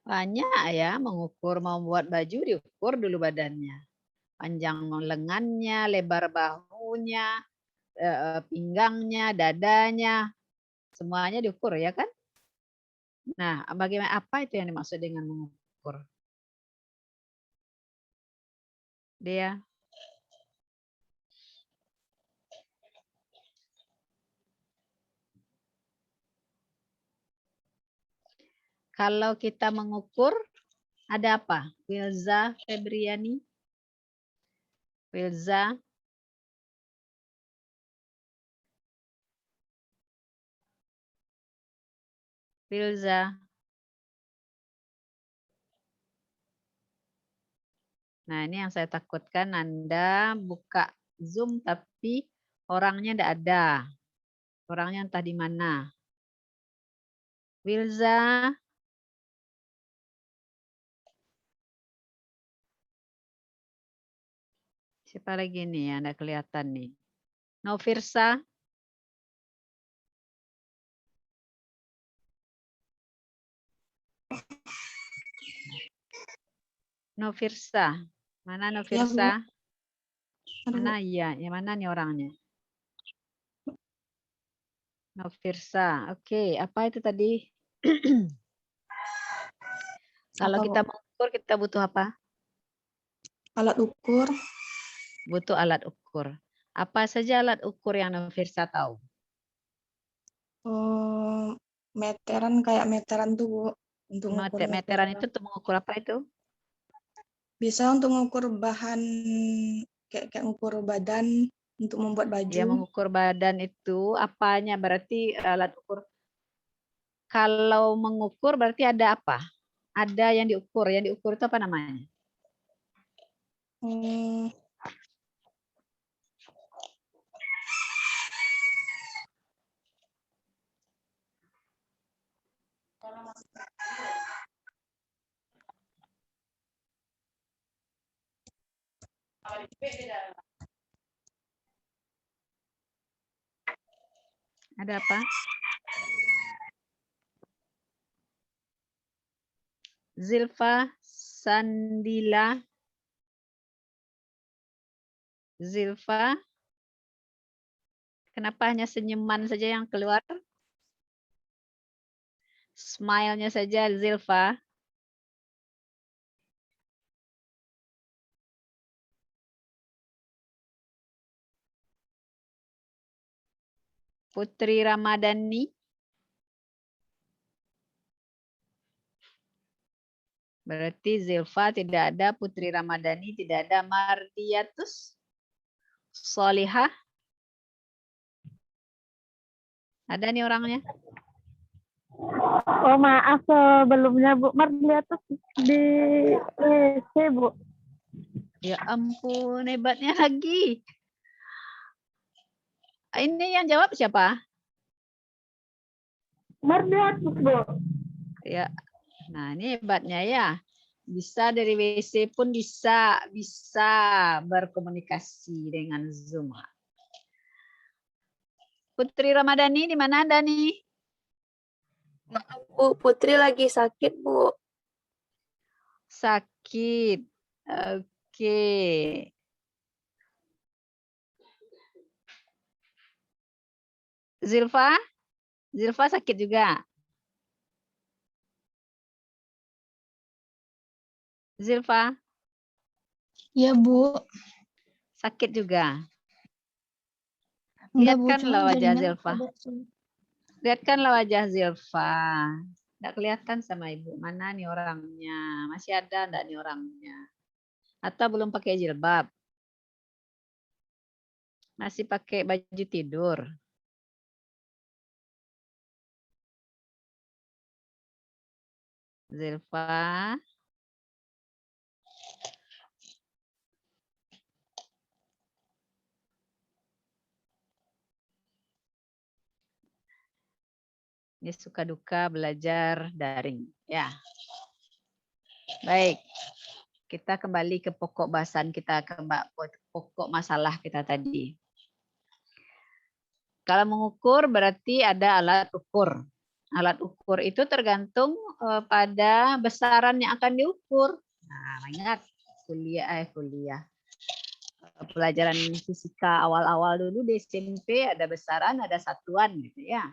Banyak ya, mengukur mau buat baju diukur dulu badannya. Panjang lengannya, lebar bahunya, pinggangnya, dadanya, semuanya diukur ya kan? Nah, bagaimana apa itu yang dimaksud dengan mengukur? Dia kalau kita mengukur ada apa? Wilza Febriani? Wilza? Wilza? Nah, ini yang saya takutkan Anda buka Zoom tapi orangnya tidak ada. Orangnya entah di mana. Wilza? Siapa lagi nih yang tidak kelihatan nih? Novirsa? Novirsa? Mana Novirsa? Mana iya? Yang mana nih orangnya? Novirsa. Oke, apa itu tadi? Kalau kita mengukur, kita butuh apa? Alat ukur. Butuh alat ukur. Apa saja alat ukur yang Novirsa tahu? Meteran kayak meteran tuh, Bu. Untuk mengukur Meteran itu untuk mengukur apa itu? Bisa untuk mengukur bahan, kayak mengukur badan untuk membuat baju. Ya, mengukur badan itu apanya? Berarti alat ukur. Kalau mengukur berarti ada apa? Ada yang diukur. Yang diukur itu apa namanya? Ada apa? Zilfa, Sandila, Zilfa. Kenapa hanya senyuman saja yang keluar? Smile-nya saja, Zilfa. Putri Ramadhani. Berarti Zilfa tidak ada, Putri Ramadhani tidak ada, Mardiatus Solihah. Ada nih orangnya? Oh maaf sebelumnya Bu, Mardiatus di WC Bu. Ya ampun, hebatnya lagi. Ini yang jawab siapa? Mardiatus Bu. Ya, nah ini hebatnya ya. Bisa dari WC pun bisa berkomunikasi dengan Zoom. Putri Ramadhani di mana Dani? Maaf Bu, Putri lagi sakit Bu. Sakit. Oke. Zilfa? Zilfa sakit juga? Zilfa? Ya Bu. Sakit juga? Enggak, Bu, Lihatkanlah cuma wajah jaringan Zilfa. ada. Lihatkanlah wajah Zilfa. Tidak kelihatan sama Ibu. Mana nih orangnya? Masih ada enggak nih orangnya? Atau belum pakai jilbab? Masih pakai baju tidur? Zilfa? Ini suka duka belajar daring. Ya. Baik. Kita kembali ke pokok bahasan kita, ke pokok masalah kita tadi. Kalau mengukur berarti ada alat ukur. Alat ukur itu tergantung pada besaran yang akan diukur. Nah, ingat kuliah. pelajaran fisika awal-awal dulu di SMP ada besaran, ada satuan gitu ya.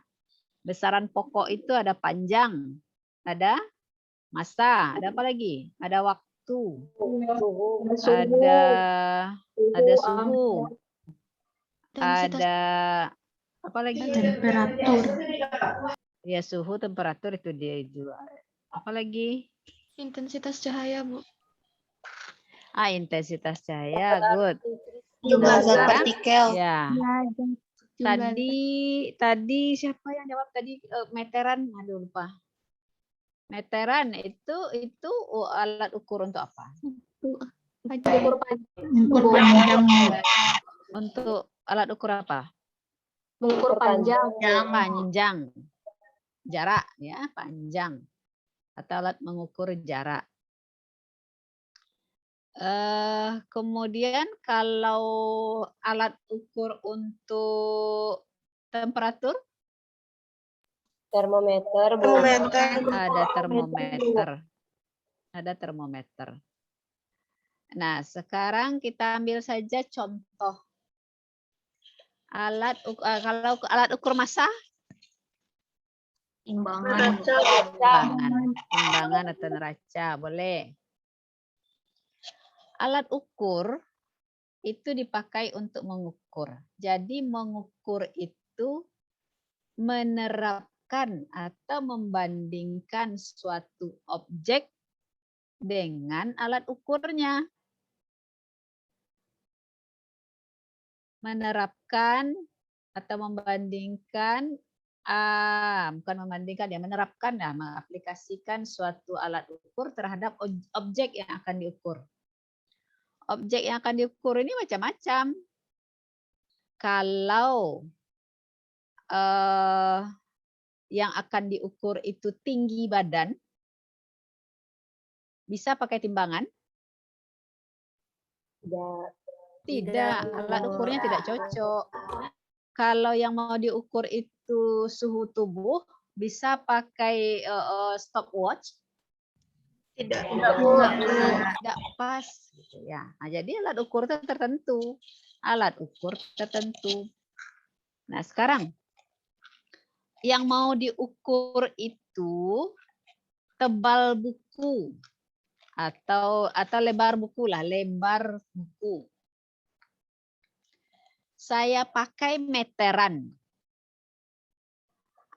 Besaran pokok itu ada panjang, ada massa, ada apa lagi? Ada waktu, ada suhu, ada apa lagi? Temperatur. Ya suhu, temperatur itu dia itu. Apa lagi? Intensitas cahaya, Bu. Intensitas cahaya, good. Jumlah zat Sekarang, partikel. ya. Tadi siapa yang jawab tadi? Meteran, aduh lupa. Meteran itu alat ukur untuk apa? Ukur panjang. Untuk alat ukur apa? Mengukur panjang. Panjang. Jarak ya, panjang. Atau alat mengukur jarak. Kemudian kalau alat ukur untuk temperatur? Termometer. Ada termometer. Ada termometer. Nah, sekarang kita ambil saja contoh. Kalau alat ukur massa? Timbangan. Timbangan atau neraca, boleh. Alat ukur itu dipakai untuk mengukur. Jadi mengukur itu menerapkan atau membandingkan suatu objek dengan alat ukurnya. Menerapkan atau membandingkan, bukan membandingkan ya, menerapkan ya, mengaplikasikan suatu alat ukur terhadap objek yang akan diukur. Objek yang akan diukur ini macam-macam. Kalau yang akan diukur itu tinggi badan, bisa pakai timbangan? Tidak, alat ukurnya tidak cocok. Kalau yang mau diukur itu suhu tubuh, bisa pakai stopwatch? Tidak pas gitu ya. Nah, jadi alat ukur tertentu. Nah, sekarang yang mau diukur itu tebal buku atau lebar buku lah, lebar buku. Saya pakai meteran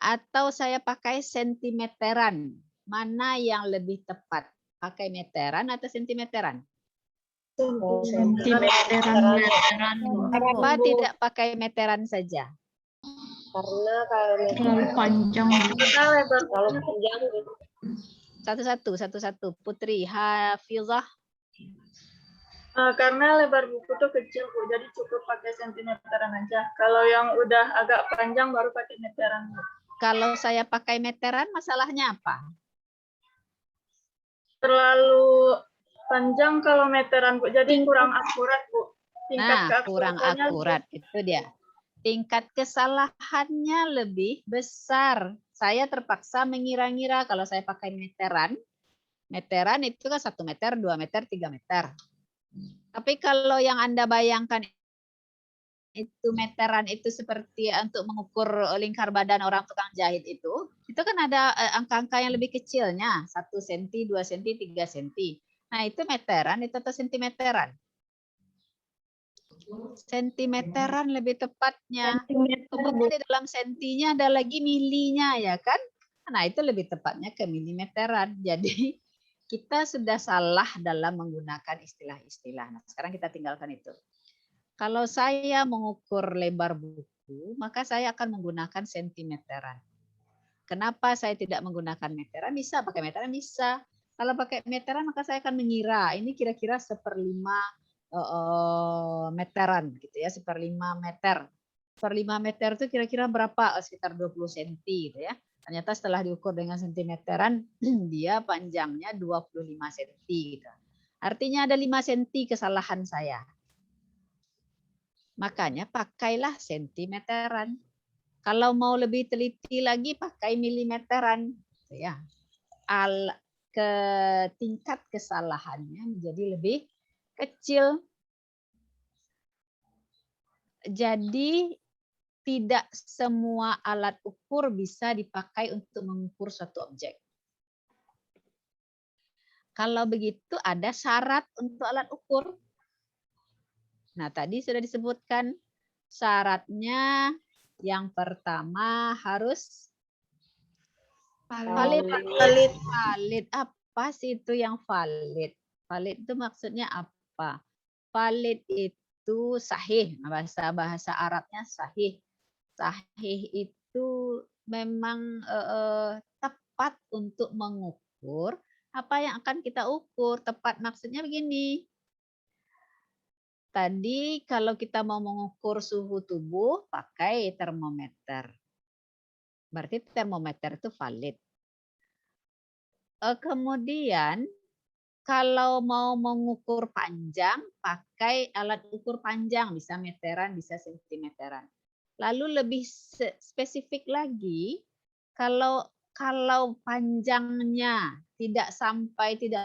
atau saya pakai sentimeteran. Mana yang lebih tepat? Pakai meteran atau sentimeteran? Sentimeteran. Kenapa tidak pakai meteran saja? Karena kalau Terlalu panjang. terlalu panjang. Satu-satu. Putri, Hafizah. Karena lebar buku tuh kecil, Bu, jadi cukup pakai sentimeteran aja. Kalau yang udah agak panjang baru pakai meteran, Bu. Kalau saya pakai meteran, masalahnya apa? Terlalu panjang kalau meteran, Bu. Jadi kurang akurat, Bu. Kurang akurat. Itu dia. Tingkat kesalahannya lebih besar. Saya terpaksa mengira-ngira kalau saya pakai meteran. Meteran itu kan 1 meter, 2 meter, 3 meter. Tapi kalau yang Anda bayangkan itu meteran itu seperti untuk mengukur lingkar badan orang tukang jahit itu kan ada angka-angka yang lebih kecilnya, 1 cm, 2 cm, 3 cm. Nah, itu meteran itu atau sentimeteran? Sentimeteran lebih tepatnya. Kemudian di dalam sentinya ada lagi milinya ya kan? Nah, itu lebih tepatnya ke milimeteran. Jadi kita sudah salah dalam menggunakan istilah-istilah. Nah, sekarang kita tinggalkan itu. Kalau saya mengukur lebar buku, maka saya akan menggunakan sentimeteran. Kenapa saya tidak menggunakan meteran? Bisa pakai meteran, bisa. Kalau pakai meteran, maka saya akan mengira ini kira-kira 1/5 meteran, gitu ya, 1/5 meter. 1/5 meter itu kira-kira berapa? Sekitar 20 cm, gitu ya. Ternyata setelah diukur dengan sentimeteran, dia panjangnya 25 cm. Gitu. Artinya ada 5 cm kesalahan saya. Makanya pakailah sentimeteran. Kalau mau lebih teliti lagi, pakai milimeteran. Ya. Tingkat kesalahannya menjadi lebih kecil. Jadi tidak semua alat ukur bisa dipakai untuk mengukur suatu objek. Kalau begitu ada syarat untuk alat ukur. Nah, tadi sudah disebutkan syaratnya. Yang pertama harus valid. Valid. Apa sih itu yang valid? Valid itu maksudnya apa? Valid itu sahih. Bahasa Arabnya sahih. Sahih itu memang tepat untuk mengukur apa yang akan kita ukur. Tepat maksudnya begini. Tadi kalau kita mau mengukur suhu tubuh pakai termometer. Berarti termometer itu valid. Kemudian kalau mau mengukur panjang pakai alat ukur panjang, bisa meteran, bisa sentimeteran. Lalu lebih spesifik lagi, kalau panjangnya tidak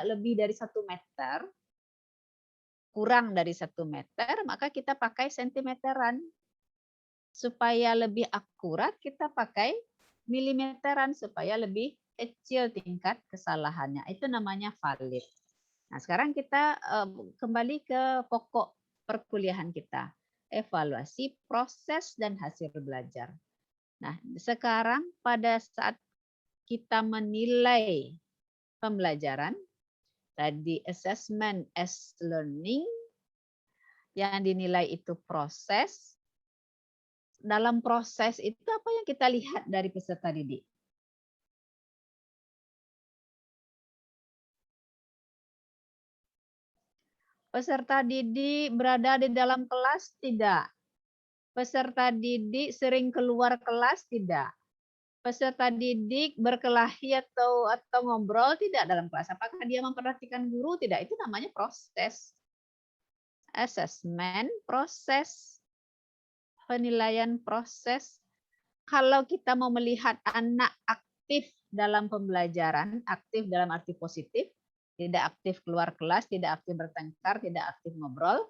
lebih dari 1 meter, kurang dari 1 meter, maka kita pakai sentimeteran. Supaya lebih akurat, kita pakai milimeteran, supaya lebih kecil tingkat kesalahannya. Itu namanya valid. Nah, sekarang kita kembali ke pokok perkuliahan kita. Evaluasi proses dan hasil belajar. Nah, sekarang pada saat kita menilai pembelajaran, tadi assessment as learning, yang dinilai itu proses. Dalam proses itu apa yang kita lihat dari peserta didik? Peserta didik berada di dalam kelas? Tidak. Peserta didik sering keluar kelas? Tidak. Peserta didik berkelahi atau ngobrol? Tidak dalam kelas. Apakah dia memperhatikan guru? Tidak. Itu namanya proses. Assessment, proses. Penilaian proses. Kalau kita mau melihat anak aktif dalam pembelajaran, aktif dalam arti positif, tidak aktif keluar kelas, tidak aktif bertengkar, tidak aktif ngobrol,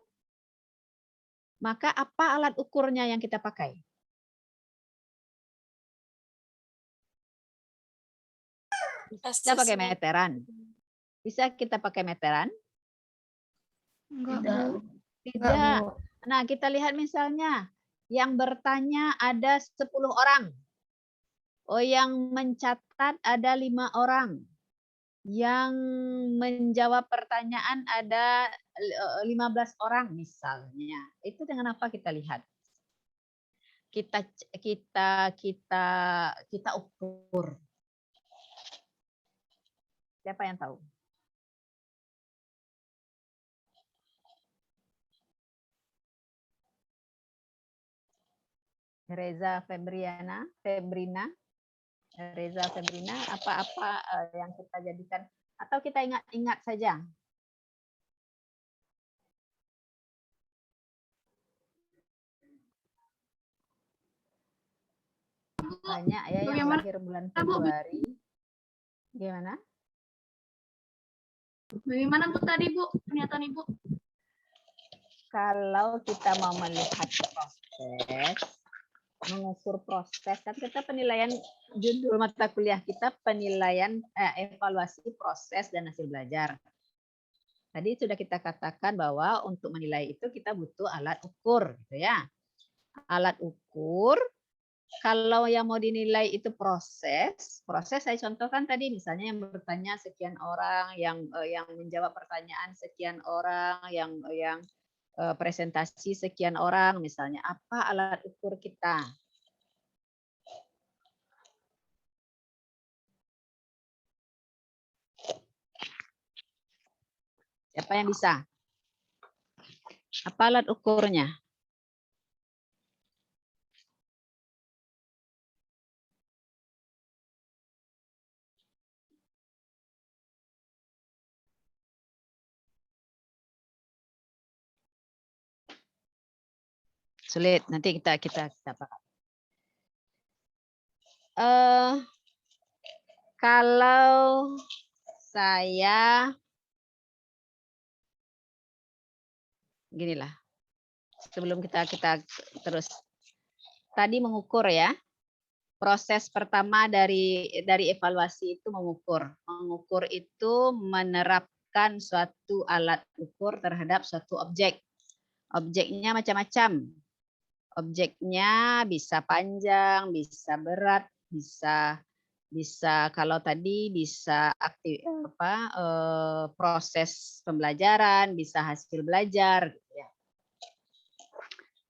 maka apa alat ukurnya yang kita pakai? Bisa pakai meteran. Bisa kita pakai meteran? Tidak. Nah, kita lihat misalnya yang bertanya ada 10 orang. Oh, yang mencatat ada 5 orang. Yang menjawab pertanyaan ada 15 orang misalnya. Itu dengan apa kita lihat? Kita ukur. Siapa yang tahu? Reza Febrina, apa yang kita jadikan atau kita ingat-ingat saja? Banyak ya yang lahir bulan Februari. Gimana? Bagaimana Bu tadi Bu, pernyataan Ibu? Kalau kita mau melihat proses, mengukur proses, kan kita penilaian, judul mata kuliah kita penilaian evaluasi proses dan hasil belajar. Tadi sudah kita katakan bahwa untuk menilai itu kita butuh alat ukur, gitu ya. Alat ukur, kalau yang mau dinilai itu proses saya contohkan tadi misalnya yang bertanya sekian orang, yang menjawab pertanyaan sekian orang, yang presentasi sekian orang, misalnya apa alat ukur kita? Siapa yang bisa? Apa alat ukurnya? Sulit, nanti kita pakai. Kalau saya ginilah, Sebelum kita terus. Tadi mengukur ya. Proses pertama dari evaluasi itu mengukur. Mengukur itu menerapkan suatu alat ukur terhadap suatu objek. Objeknya macam-macam. Objeknya bisa panjang, bisa berat, bisa kalau tadi bisa proses pembelajaran, bisa hasil belajar, gitu ya.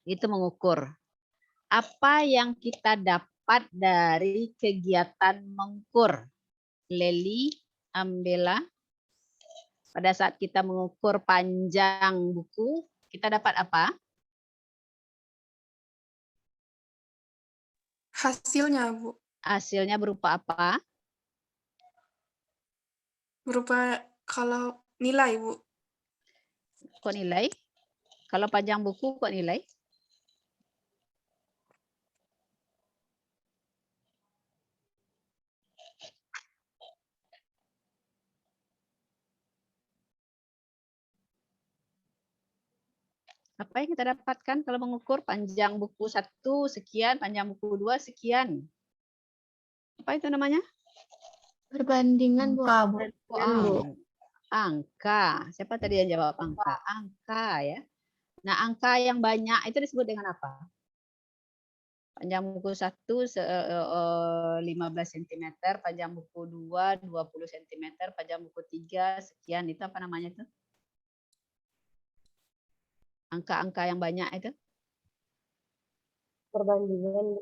Itu mengukur. Apa yang kita dapat dari kegiatan mengukur? Leli, Ambela, pada saat kita mengukur panjang buku, kita dapat apa? Hasilnya, Bu. Hasilnya berupa apa? Berupa kalau nilai, Bu. Kok nilai? Kalau panjang buku kok nilai? Apa yang kita dapatkan kalau mengukur panjang buku 1 sekian, panjang buku 2 sekian? Apa itu namanya? Perbandingan, Bu. Angka. Siapa tadi yang jawab angka? Angka ya. Nah, angka yang banyak itu disebut dengan apa? Panjang buku 1 15 cm, panjang buku 2 20 cm, panjang buku 3 sekian, itu apa namanya itu? Angka-angka yang banyak itu? Perbandingan.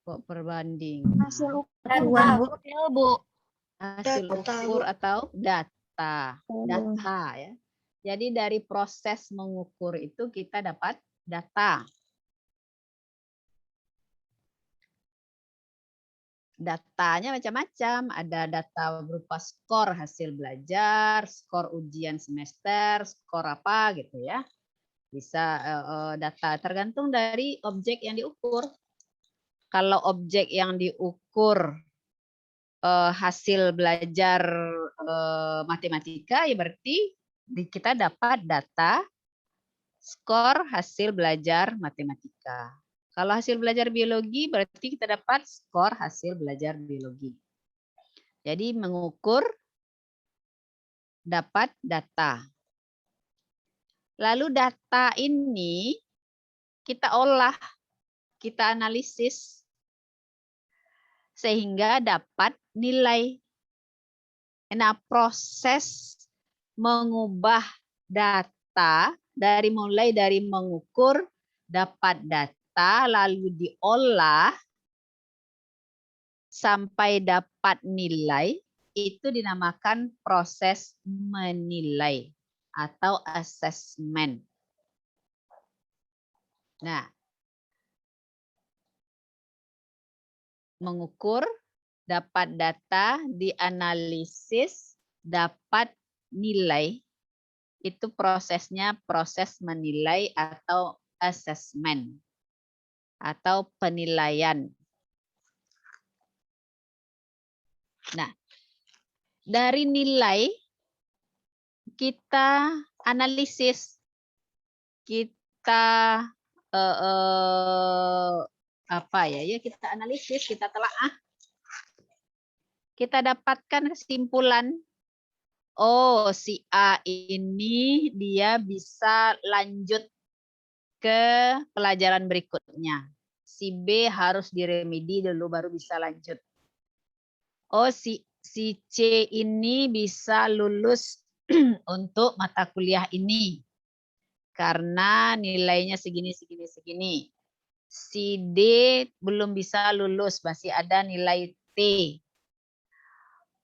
Kok perbanding? Hasil ukur, Bu. Hasil ukur atau data. Data ya. Jadi dari proses mengukur itu kita dapat data. Datanya macam-macam. Ada data berupa skor hasil belajar, skor ujian semester, skor apa gitu ya. Bisa data tergantung dari objek yang diukur. Kalau objek yang diukur hasil belajar matematika, ya berarti kita dapat data skor hasil belajar matematika. Kalau hasil belajar biologi, berarti kita dapat skor hasil belajar biologi. Jadi mengukur, dapat data. Lalu data ini kita olah, kita analisis, sehingga dapat nilai. Nah, proses mengubah data mulai dari mengukur, dapat data, lalu diolah, sampai dapat nilai, itu dinamakan proses menilai atau assessment. Nah, mengukur, dapat data, dianalisis, dapat nilai, itu prosesnya proses menilai atau assessment atau penilaian. Nah, dari nilai kita analisis, kita kita analisis, kita telaah, kita dapatkan kesimpulan, oh si A ini dia bisa lanjut ke pelajaran berikutnya, si B harus diremedi dulu baru bisa lanjut. Oh si C ini bisa lulus untuk mata kuliah ini karena nilainya segini. Si D belum bisa lulus, masih ada nilai T.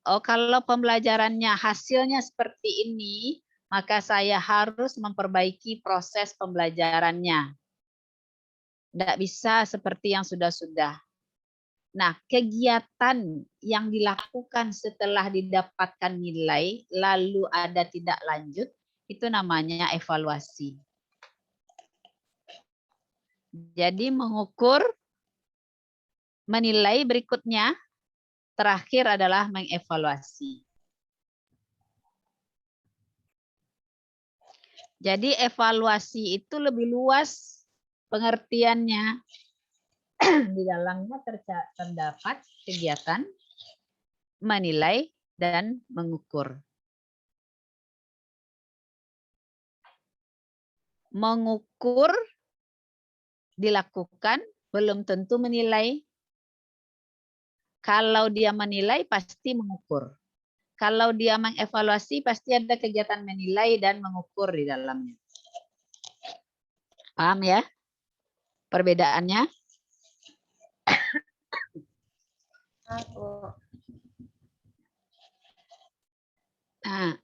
Oh, kalau pembelajarannya hasilnya seperti ini, maka saya harus memperbaiki proses pembelajarannya. Tidak bisa seperti yang sudah-sudah. Nah, kegiatan yang dilakukan setelah didapatkan nilai, lalu ada tidak lanjut, itu namanya evaluasi. Jadi mengukur, menilai berikutnya, terakhir adalah mengevaluasi. Jadi evaluasi itu lebih luas pengertiannya. Di dalamnya terdapat kegiatan menilai dan mengukur. Mengukur dilakukan, belum tentu menilai. Kalau dia menilai, pasti mengukur. Kalau dia mengevaluasi, pasti ada kegiatan menilai dan mengukur di dalamnya. Paham ya perbedaannya? Nah,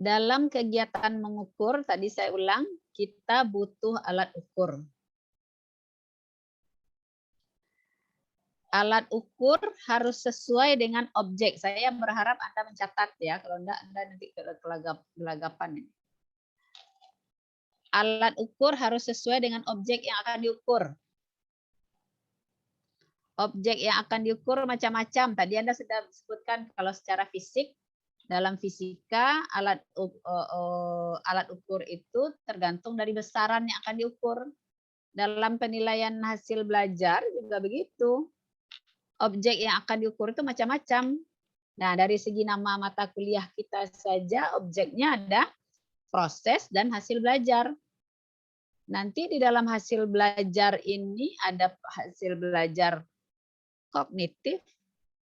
dalam kegiatan mengukur, tadi saya ulang, kita butuh alat ukur. Alat ukur harus sesuai dengan objek. Saya berharap Anda mencatat ya, kalau enggak Anda nanti gelagapan. Alat ukur harus sesuai dengan objek yang akan diukur. Objek yang akan diukur macam-macam. Tadi Anda sudah sebutkan kalau secara fisik, dalam fisika alat ukur itu tergantung dari besaran yang akan diukur. Dalam penilaian hasil belajar juga begitu. Objek yang akan diukur itu macam-macam. Nah, dari segi nama mata kuliah kita saja objeknya ada proses dan hasil belajar. Nanti di dalam hasil belajar ini ada hasil belajar kognitif,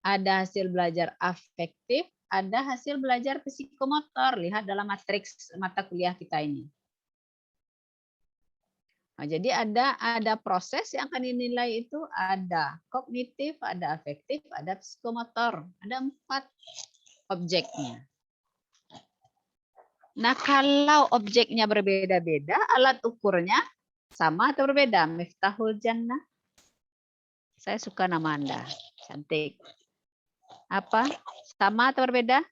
ada hasil belajar afektif, ada hasil belajar psikomotor. Lihat dalam matriks mata kuliah kita ini. Nah, jadi ada proses yang akan dinilai itu, ada kognitif, ada afektif, ada psikomotor. Ada 4 objeknya. Nah, kalau objeknya berbeda-beda, alat ukurnya sama atau berbeda? Miftahul Jannah. Saya suka nama Anda. Cantik. Apa? Sama atau berbeda?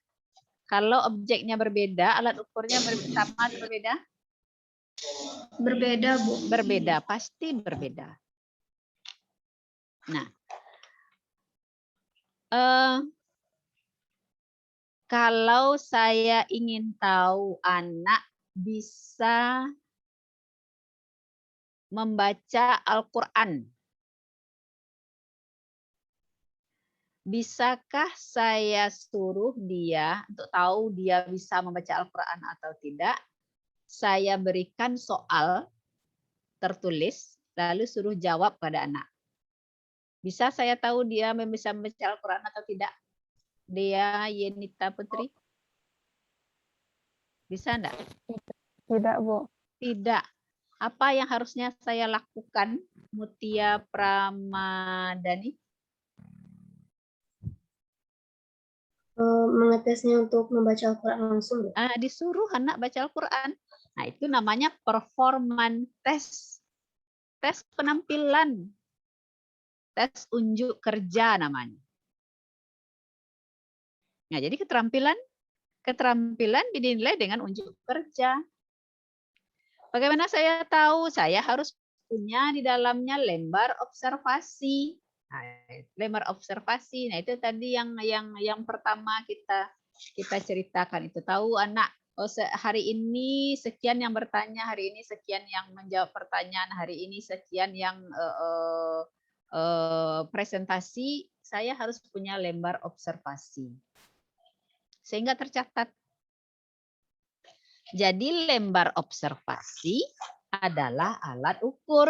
Kalau objeknya berbeda, alat ukurnya sama atau berbeda? Berbeda, Bu. Berbeda, pasti berbeda. Nah, kalau saya ingin tahu anak bisa membaca Al-Quran, bisakah saya suruh dia untuk tahu dia bisa membaca Al-Quran atau tidak? Saya berikan soal tertulis, lalu suruh jawab pada anak. Bisa saya tahu dia bisa membaca Al-Quran atau tidak? Dia Yenita Putri? Bisa enggak? Tidak, Bu. Tidak. Apa yang harusnya saya lakukan, Mutia Pramadani? Mengetesnya untuk membaca Al-Quran langsung. Disuruh anak baca Al-Quran. Nah, itu namanya performance test. Tes penampilan. Tes unjuk kerja namanya. Nah, jadi keterampilan dinilai dengan unjuk kerja. Bagaimana saya tahu? Saya harus punya di dalamnya lembar observasi. Nah, lembar observasi. Nah, itu tadi yang pertama kita ceritakan itu. Tahu anak, oh, hari ini sekian yang bertanya, hari ini sekian yang menjawab pertanyaan, hari ini sekian yang presentasi. Saya harus punya lembar observasi. Sehingga tercatat. Jadi lembar observasi adalah alat ukur.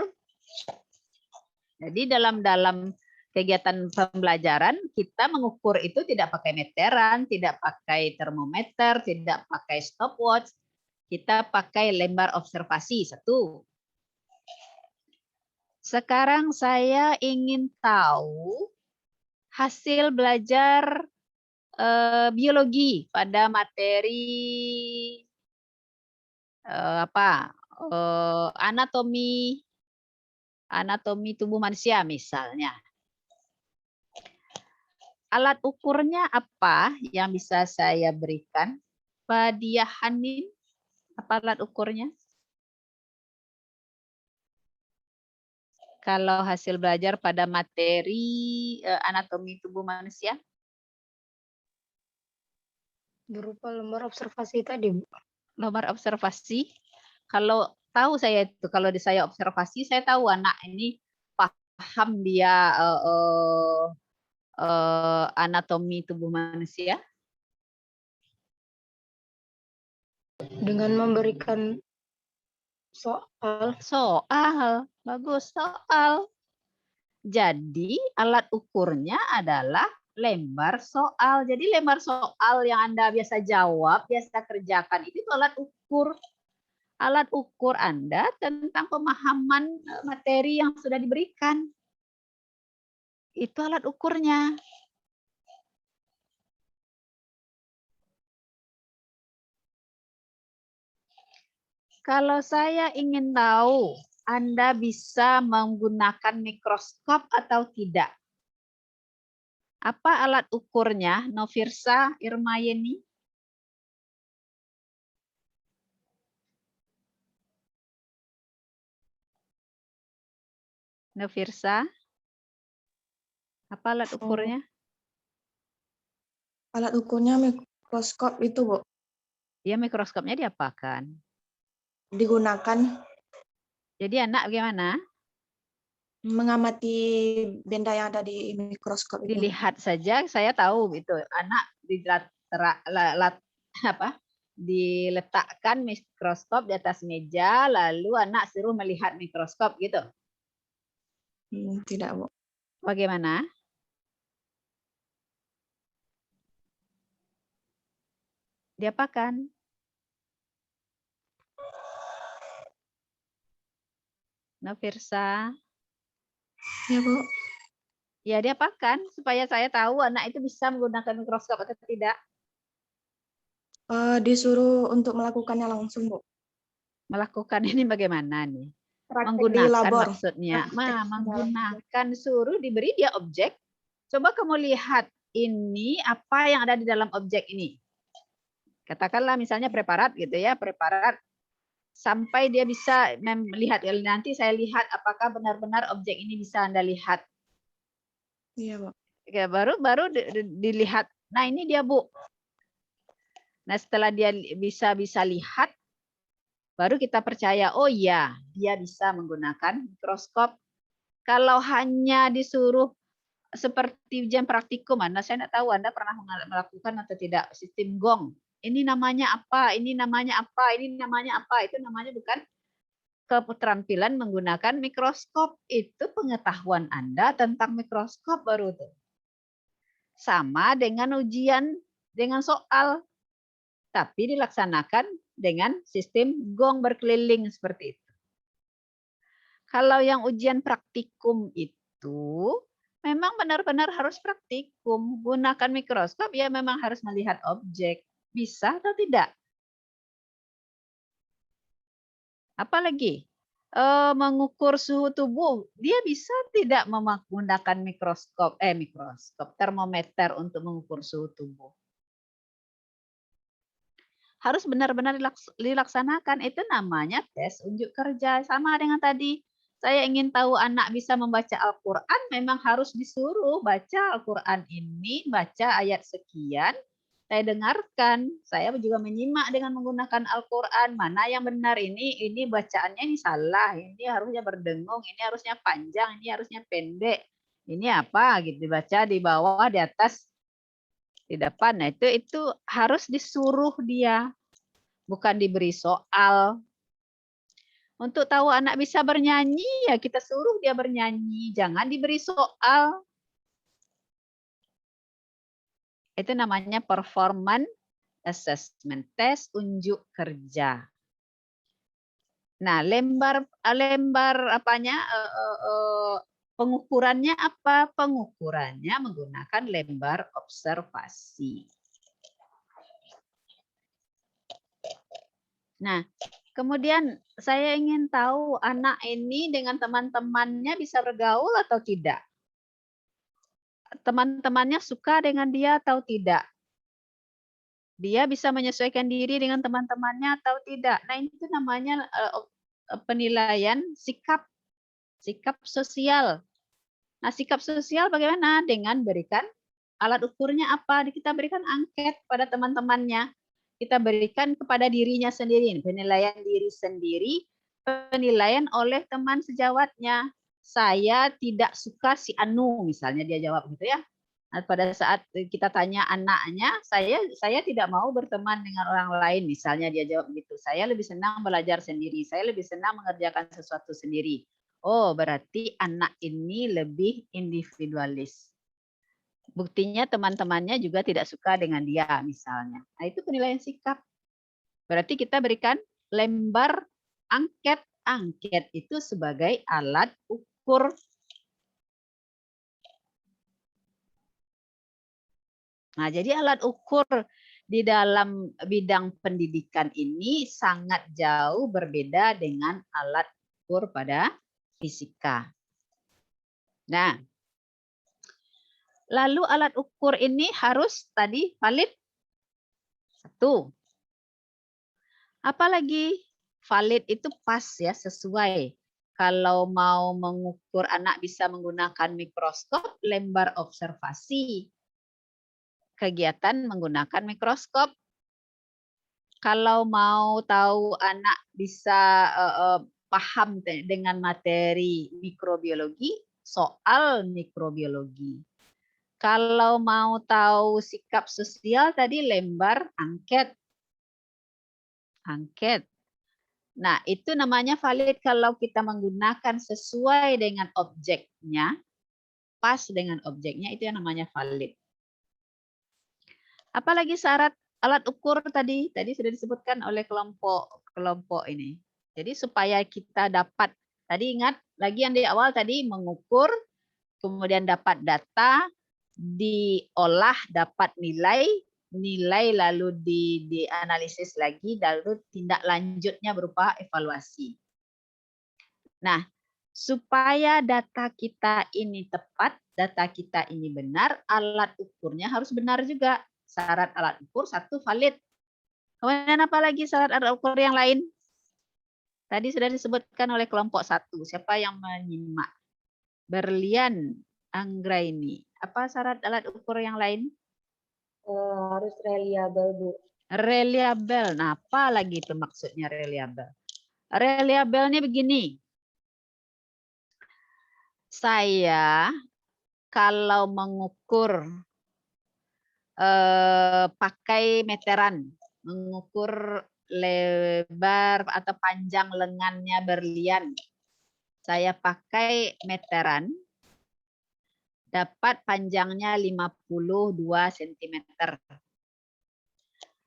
Jadi dalam kegiatan pembelajaran kita mengukur itu tidak pakai meteran, tidak pakai termometer, tidak pakai stopwatch. Kita pakai lembar observasi 1. Sekarang saya ingin tahu hasil belajar biologi pada materi anatomi tubuh manusia misalnya. Alat ukurnya apa yang bisa saya berikan? Fadia Hanin, apa alat ukurnya? Kalau hasil belajar pada materi anatomi tubuh manusia? Berupa lembar observasi tadi, Bu. Lembar observasi. Kalau tahu saya itu, kalau saya observasi, saya tahu anak ini paham dia anatomi tubuh manusia. Dengan memberikan soal. Soal, bagus, soal. Jadi alat ukurnya adalah lembar soal. Jadi lembar soal yang Anda biasa jawab, biasa kerjakan, itu alat ukur. Alat ukur Anda tentang pemahaman materi yang sudah diberikan. Itu alat ukurnya. Kalau saya ingin tahu Anda bisa menggunakan mikroskop atau tidak. Apa alat ukurnya, Novirsa, Irma Yeni? Novirsa, apa alat ukurnya? Alat ukurnya mikroskop itu, Bu. Ya, mikroskopnya diapakan? Digunakan. Jadi anak bagaimana? Mengamati benda yang ada di mikroskop itu. Dilihat saja, saya tahu itu. Anak diletakkan mikroskop di atas meja, lalu anak suruh melihat mikroskop gitu. Tidak, Bu. Bagaimana? Diapakan? Novirsa. Ya, Bu. Ya, diapakan supaya saya tahu anak itu bisa menggunakan mikroskop atau tidak? Disuruh untuk melakukannya langsung, Bu. Melakukan ini bagaimana nih? Praktek Menggunakan di labor. maksudnya. Menggunakan, suruh diberi dia objek. Coba kamu lihat ini apa yang ada di dalam objek ini. Katakanlah misalnya preparat gitu ya, preparat. Sampai dia bisa melihat, nanti saya lihat apakah benar-benar objek ini bisa Anda lihat. Iya, Bu. Ya, baru dilihat. Nah, ini dia, Bu. Nah, setelah dia bisa lihat, baru kita percaya, oh iya, dia bisa menggunakan mikroskop. Kalau hanya disuruh seperti ujian praktikum, saya tidak tahu Anda pernah melakukan atau tidak sistem gong. Ini namanya apa, ini namanya apa, ini namanya apa. Itu namanya bukan keterampilan menggunakan mikroskop. Itu pengetahuan Anda tentang mikroskop baru tuh. Sama dengan ujian dengan soal. Tapi dilaksanakan dengan sistem gong berkeliling seperti itu. Kalau yang ujian praktikum itu memang benar-benar harus praktikum. Gunakan mikroskop ya memang harus melihat objek. Bisa atau tidak? Apalagi mengukur suhu tubuh, dia bisa tidak menggunakan mikroskop, termometer untuk mengukur suhu tubuh. Harus benar-benar dilaksanakan. Itu namanya tes unjuk kerja. Sama dengan tadi, saya ingin tahu anak bisa membaca Al-Quran, memang harus disuruh baca Al-Quran ini, baca ayat sekian, saya dengarkan, saya juga menyimak dengan menggunakan Al-Quran, mana yang benar ini bacaannya ini salah, ini harusnya berdengung, ini harusnya panjang, ini harusnya pendek, ini apa gitu, dibaca di bawah, di atas, di depan. Nah, itu harus disuruh dia, bukan diberi soal. Untuk tahu anak bisa bernyanyi, ya kita suruh dia bernyanyi, jangan diberi soal. Itu namanya performance assessment, tes unjuk kerja. Nah, lembar apanya pengukurannya apa? Pengukurannya menggunakan lembar observasi. Nah, kemudian saya ingin tahu anak ini dengan teman-temannya bisa bergaul atau tidak? Teman-temannya suka dengan dia atau tidak? Dia bisa menyesuaikan diri dengan teman-temannya atau tidak? Nah, itu namanya penilaian sikap sikap sosial. Nah, sikap sosial bagaimana? Dengan berikan alat ukurnya apa? Kita berikan angket pada teman-temannya. Kita berikan kepada dirinya sendiri. Penilaian diri sendiri, penilaian oleh teman sejawatnya. Saya tidak suka si Anu, misalnya dia jawab gitu ya. Nah, pada saat kita tanya anaknya, saya tidak mau berteman dengan orang lain, misalnya dia jawab gitu. Saya lebih senang belajar sendiri. Saya lebih senang mengerjakan sesuatu sendiri. Oh, berarti anak ini lebih individualis. Buktinya teman-temannya juga tidak suka dengan dia misalnya. Nah, itu penilaian sikap. Berarti kita berikan lembar angket. Angket itu sebagai alat ukur. Nah, jadi alat ukur di dalam bidang pendidikan ini sangat jauh berbeda dengan alat ukur pada fisika. Nah, lalu alat ukur ini harus tadi valid. 1. Apalagi valid itu pas ya, sesuai. Kalau mau mengukur anak bisa menggunakan mikroskop, lembar observasi. Kegiatan menggunakan mikroskop. Kalau mau tahu anak bisa paham dengan materi mikrobiologi, soal mikrobiologi. Kalau mau tahu sikap sosial tadi lembar angket. Angket. Nah, itu namanya valid kalau kita menggunakan sesuai dengan objeknya, pas dengan objeknya, itu yang namanya valid. Apalagi syarat alat ukur tadi sudah disebutkan oleh kelompok ini. Jadi supaya kita dapat, tadi ingat lagi yang di awal tadi mengukur, kemudian dapat data, diolah dapat nilai lalu dianalisis lagi, lalu tindak lanjutnya berupa evaluasi. Nah, supaya data kita ini tepat, data kita ini benar, alat ukurnya harus benar juga. Syarat alat ukur 1 valid. Kemudian apa lagi syarat alat ukur yang lain? Tadi sudah disebutkan oleh kelompok 1. Siapa yang menyimak? Berlian Anggraini. Apa syarat alat ukur yang lain? Harus reliabel, Bu. Reliabel. Nah, apa lagi itu maksudnya reliabel? Reliabelnya begini. Saya kalau mengukur pakai meteran, mengukur lebar atau panjang lengannya berlian. Saya pakai meteran, dapat panjangnya 52 cm.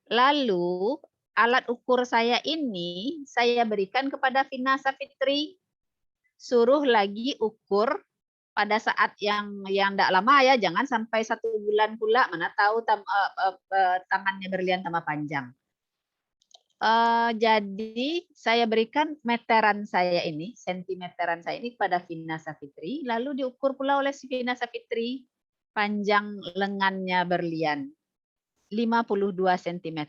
Lalu alat ukur saya ini saya berikan kepada Vina Safitri, suruh lagi ukur pada saat yang tidak lama ya, jangan sampai 1 bulan pula, mana tahu tangannya berlian tambah panjang. Jadi saya berikan meteran saya ini, sentimeteran saya ini pada Vina Safitri, lalu diukur pula oleh si Vina Safitri panjang lengannya berlian 52 cm.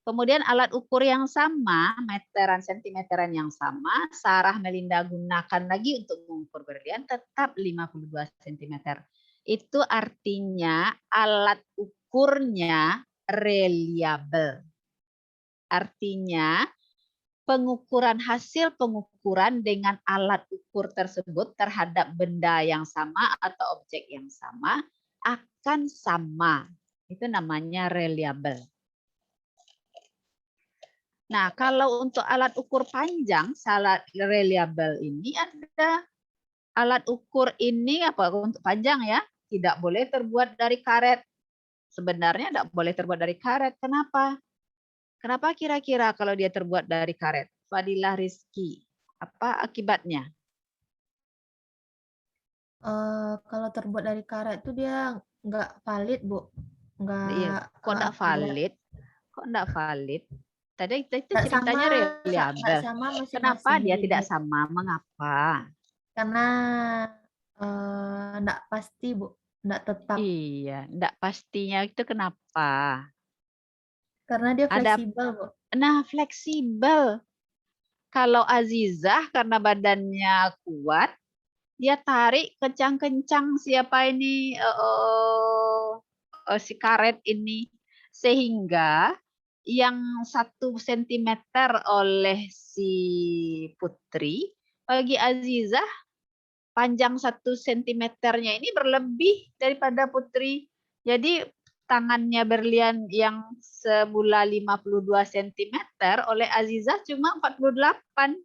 Kemudian alat ukur yang sama, meteran sentimeteran yang sama, Sarah Melinda gunakan lagi untuk mengukur berlian tetap 52 cm. Itu artinya alat ukurnya reliabel. Artinya pengukuran hasil pengukuran dengan alat ukur tersebut terhadap benda yang sama atau objek yang sama akan sama. Itu namanya reliabel. Nah, kalau untuk alat ukur panjang, alat reliabel ini ada alat ukur ini apa untuk panjang ya, tidak boleh terbuat dari karet. Sebenarnya tidak boleh terbuat dari karet. Kenapa? Kenapa kira-kira kalau dia terbuat dari karet? Fadilah Rizky, apa akibatnya? Kalau terbuat dari karet itu dia nggak valid, Bu. Iya. Kok nggak valid? Kok nggak valid? Tadi itu Nggak ceritanya sama, reliabel. nggak sama masing-masing Kenapa dia unit. tidak sama? Mengapa? Karena nggak pasti, Bu. Nggak tetap. Iya, nggak pastinya itu kenapa? Karena dia Ada, fleksibel, Bu. nah, fleksibel. Kalau Azizah karena badannya kuat, dia tarik kencang-kencang siapa ini si karet ini, sehingga yang 1 sentimeter oleh si Putri, bagi Azizah panjang 1 sentimeternya ini berlebih daripada Putri. Jadi tangannya Berlian yang semula 52 cm oleh Azizah cuma 48.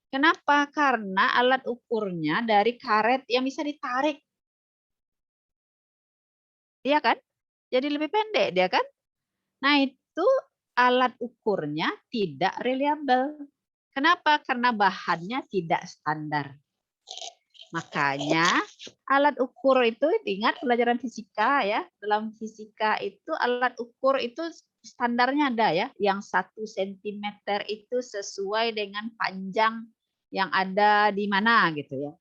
Kenapa? Karena alat ukurnya dari karet yang bisa ditarik. Iya kan? Jadi lebih pendek dia kan? Nah, itu alat ukurnya tidak reliable. Kenapa? Karena bahannya tidak standar. Makanya alat ukur itu, ingat pelajaran fisika ya, dalam fisika itu alat ukur itu standarnya ada ya, yang 1 cm itu sesuai dengan panjang yang ada di mana gitu ya.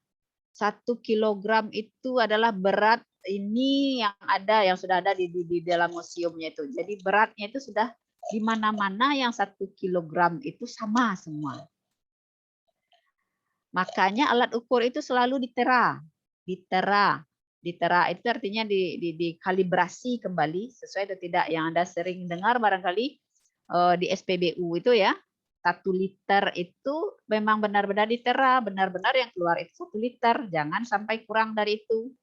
1 kilogram itu adalah berat ini yang ada, yang sudah ada di dalam museumnya itu. Jadi beratnya itu sudah di mana-mana yang 1 kilogram itu sama semua. Makanya alat ukur itu selalu ditera. Ditera itu artinya dikalibrasi kembali sesuai atau tidak. Yang Anda sering dengar barangkali di SPBU itu ya. 1 liter itu memang benar-benar ditera. Benar-benar yang keluar itu 1 liter. Jangan sampai kurang dari itu.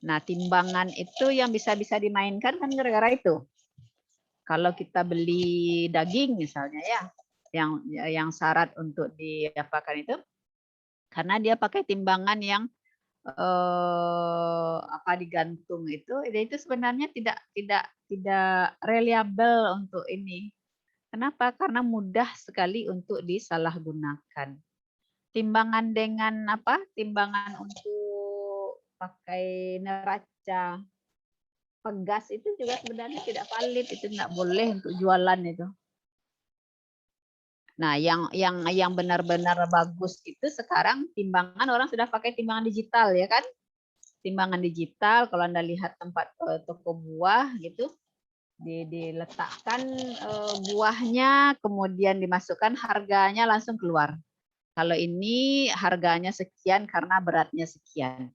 Nah, timbangan itu yang bisa dimainkan kan gara-gara itu. Kalau kita beli daging misalnya ya, yang syarat untuk diapakan itu, karena dia pakai timbangan yang digantung itu sebenarnya tidak reliable untuk ini. Kenapa? Karena mudah sekali untuk disalahgunakan. Timbangan dengan timbangan untuk pakai neraca pegas itu juga sebenarnya tidak valid, itu tidak boleh untuk jualan itu. Nah, yang benar-benar bagus itu sekarang timbangan orang sudah pakai timbangan digital ya kan? Timbangan digital kalau Anda lihat tempat toko buah gitu, diletakkan buahnya, kemudian dimasukkan harganya langsung keluar. Kalau ini harganya sekian karena beratnya sekian.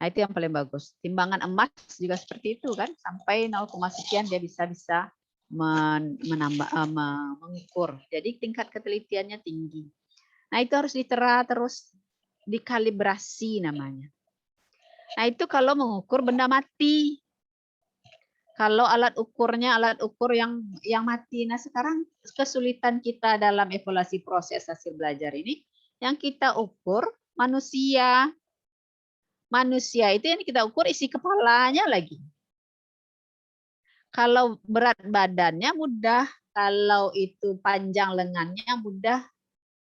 Nah, itu yang paling bagus. Timbangan emas juga seperti itu kan, sampai 0, sekian dia bisa mengukur. Jadi tingkat ketelitiannya tinggi. Nah, itu harus ditera terus, dikalibrasi namanya. Nah, itu kalau mengukur benda mati. Kalau alat ukurnya alat ukur yang mati. Nah, sekarang kesulitan kita dalam evaluasi proses hasil belajar ini, yang kita ukur manusia. Manusia itu yang kita ukur isi kepalanya lagi. Kalau berat badannya mudah, kalau itu panjang lengannya mudah,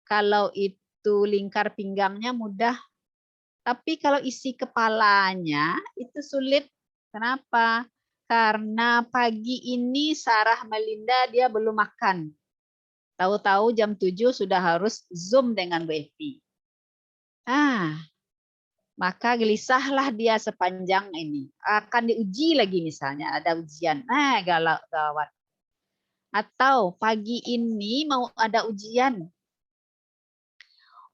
kalau itu lingkar pinggangnya mudah. Tapi kalau isi kepalanya itu sulit. Kenapa? Karena pagi ini Sarah Melinda dia belum makan. Tahu-tahu jam 7 sudah harus Zoom dengan Bu Evi. Maka gelisahlah dia sepanjang ini. Akan diuji lagi misalnya, ada ujian. Nah, gawat. Atau pagi ini mau ada ujian.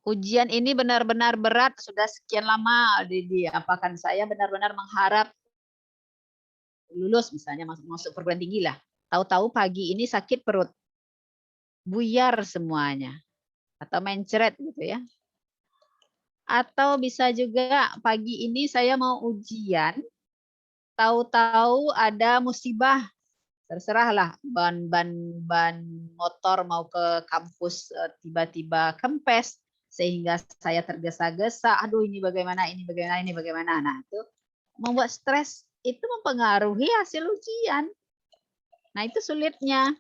Ujian ini benar-benar berat, sudah sekian lama diapakan saya benar-benar mengharap lulus misalnya, masuk perguruan tinggi lah. Tahu-tahu pagi ini sakit perut. Buyar semuanya. Atau mencret gitu ya. Atau bisa juga pagi ini saya mau ujian, tahu-tahu ada musibah, terserahlah ban motor mau ke kampus tiba-tiba kempes sehingga saya tergesa-gesa. Aduh ini bagaimana. Nah itu membuat stres, itu mempengaruhi hasil ujian. Nah itu sulitnya.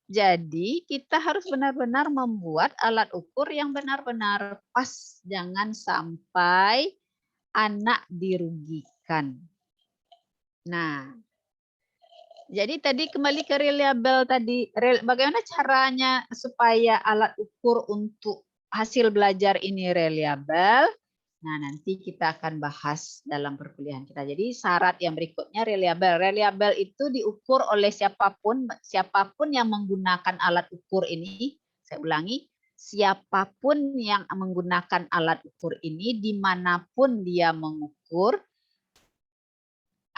Jadi kita harus benar-benar membuat alat ukur yang benar-benar pas. Jangan sampai anak dirugikan. Nah, jadi tadi kembali ke reliable tadi. Bagaimana caranya supaya alat ukur untuk hasil belajar ini reliable? Nah, nanti kita akan bahas dalam perkuliahan kita. Jadi syarat yang berikutnya reliable. Reliable itu diukur oleh siapapun yang menggunakan alat ukur ini. Saya ulangi, siapapun yang menggunakan alat ukur ini, dimanapun dia mengukur,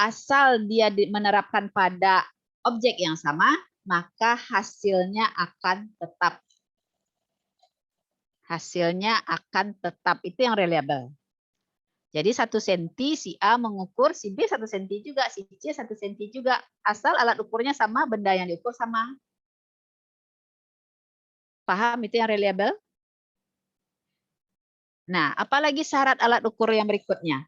asal dia menerapkan pada objek yang sama, maka hasilnya akan tetap. Hasilnya akan tetap, itu yang reliable. Jadi 1 cm si A mengukur, si B 1 cm juga, si C 1 cm juga. Asal alat ukurnya sama, benda yang diukur sama. Paham itu yang reliable? Nah, apalagi syarat alat ukur yang berikutnya?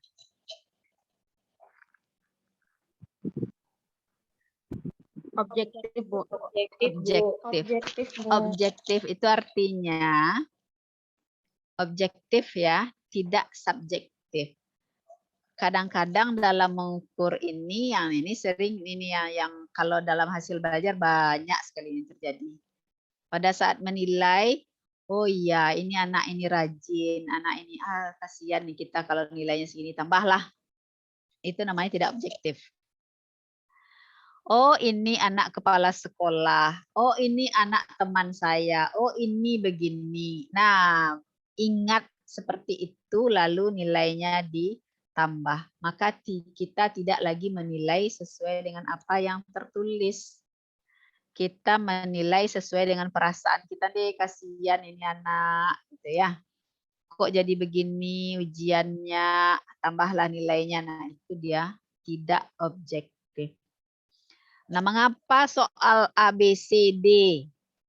Objektif, Bu. Objektif itu artinya objektif ya, tidak subjektif. Kadang-kadang dalam mengukur ini, yang ini sering ini yang kalau dalam hasil belajar banyak sekali ini terjadi. Pada saat menilai, oh iya ini anak ini rajin, anak ini kasihan nih kita kalau nilainya segini, tambahlah. Itu namanya tidak objektif. Oh ini anak kepala sekolah, oh ini anak teman saya, oh ini begini. Nah, ingat seperti itu lalu nilainya ditambah. Maka kita tidak lagi menilai sesuai dengan apa yang tertulis. Kita menilai sesuai dengan perasaan kita deh, kasihan ini anak gitu ya. Kok jadi begini ujiannya, tambahlah nilainya. Nah, itu dia tidak objektif. Nah, mengapa soal A, B, C, D,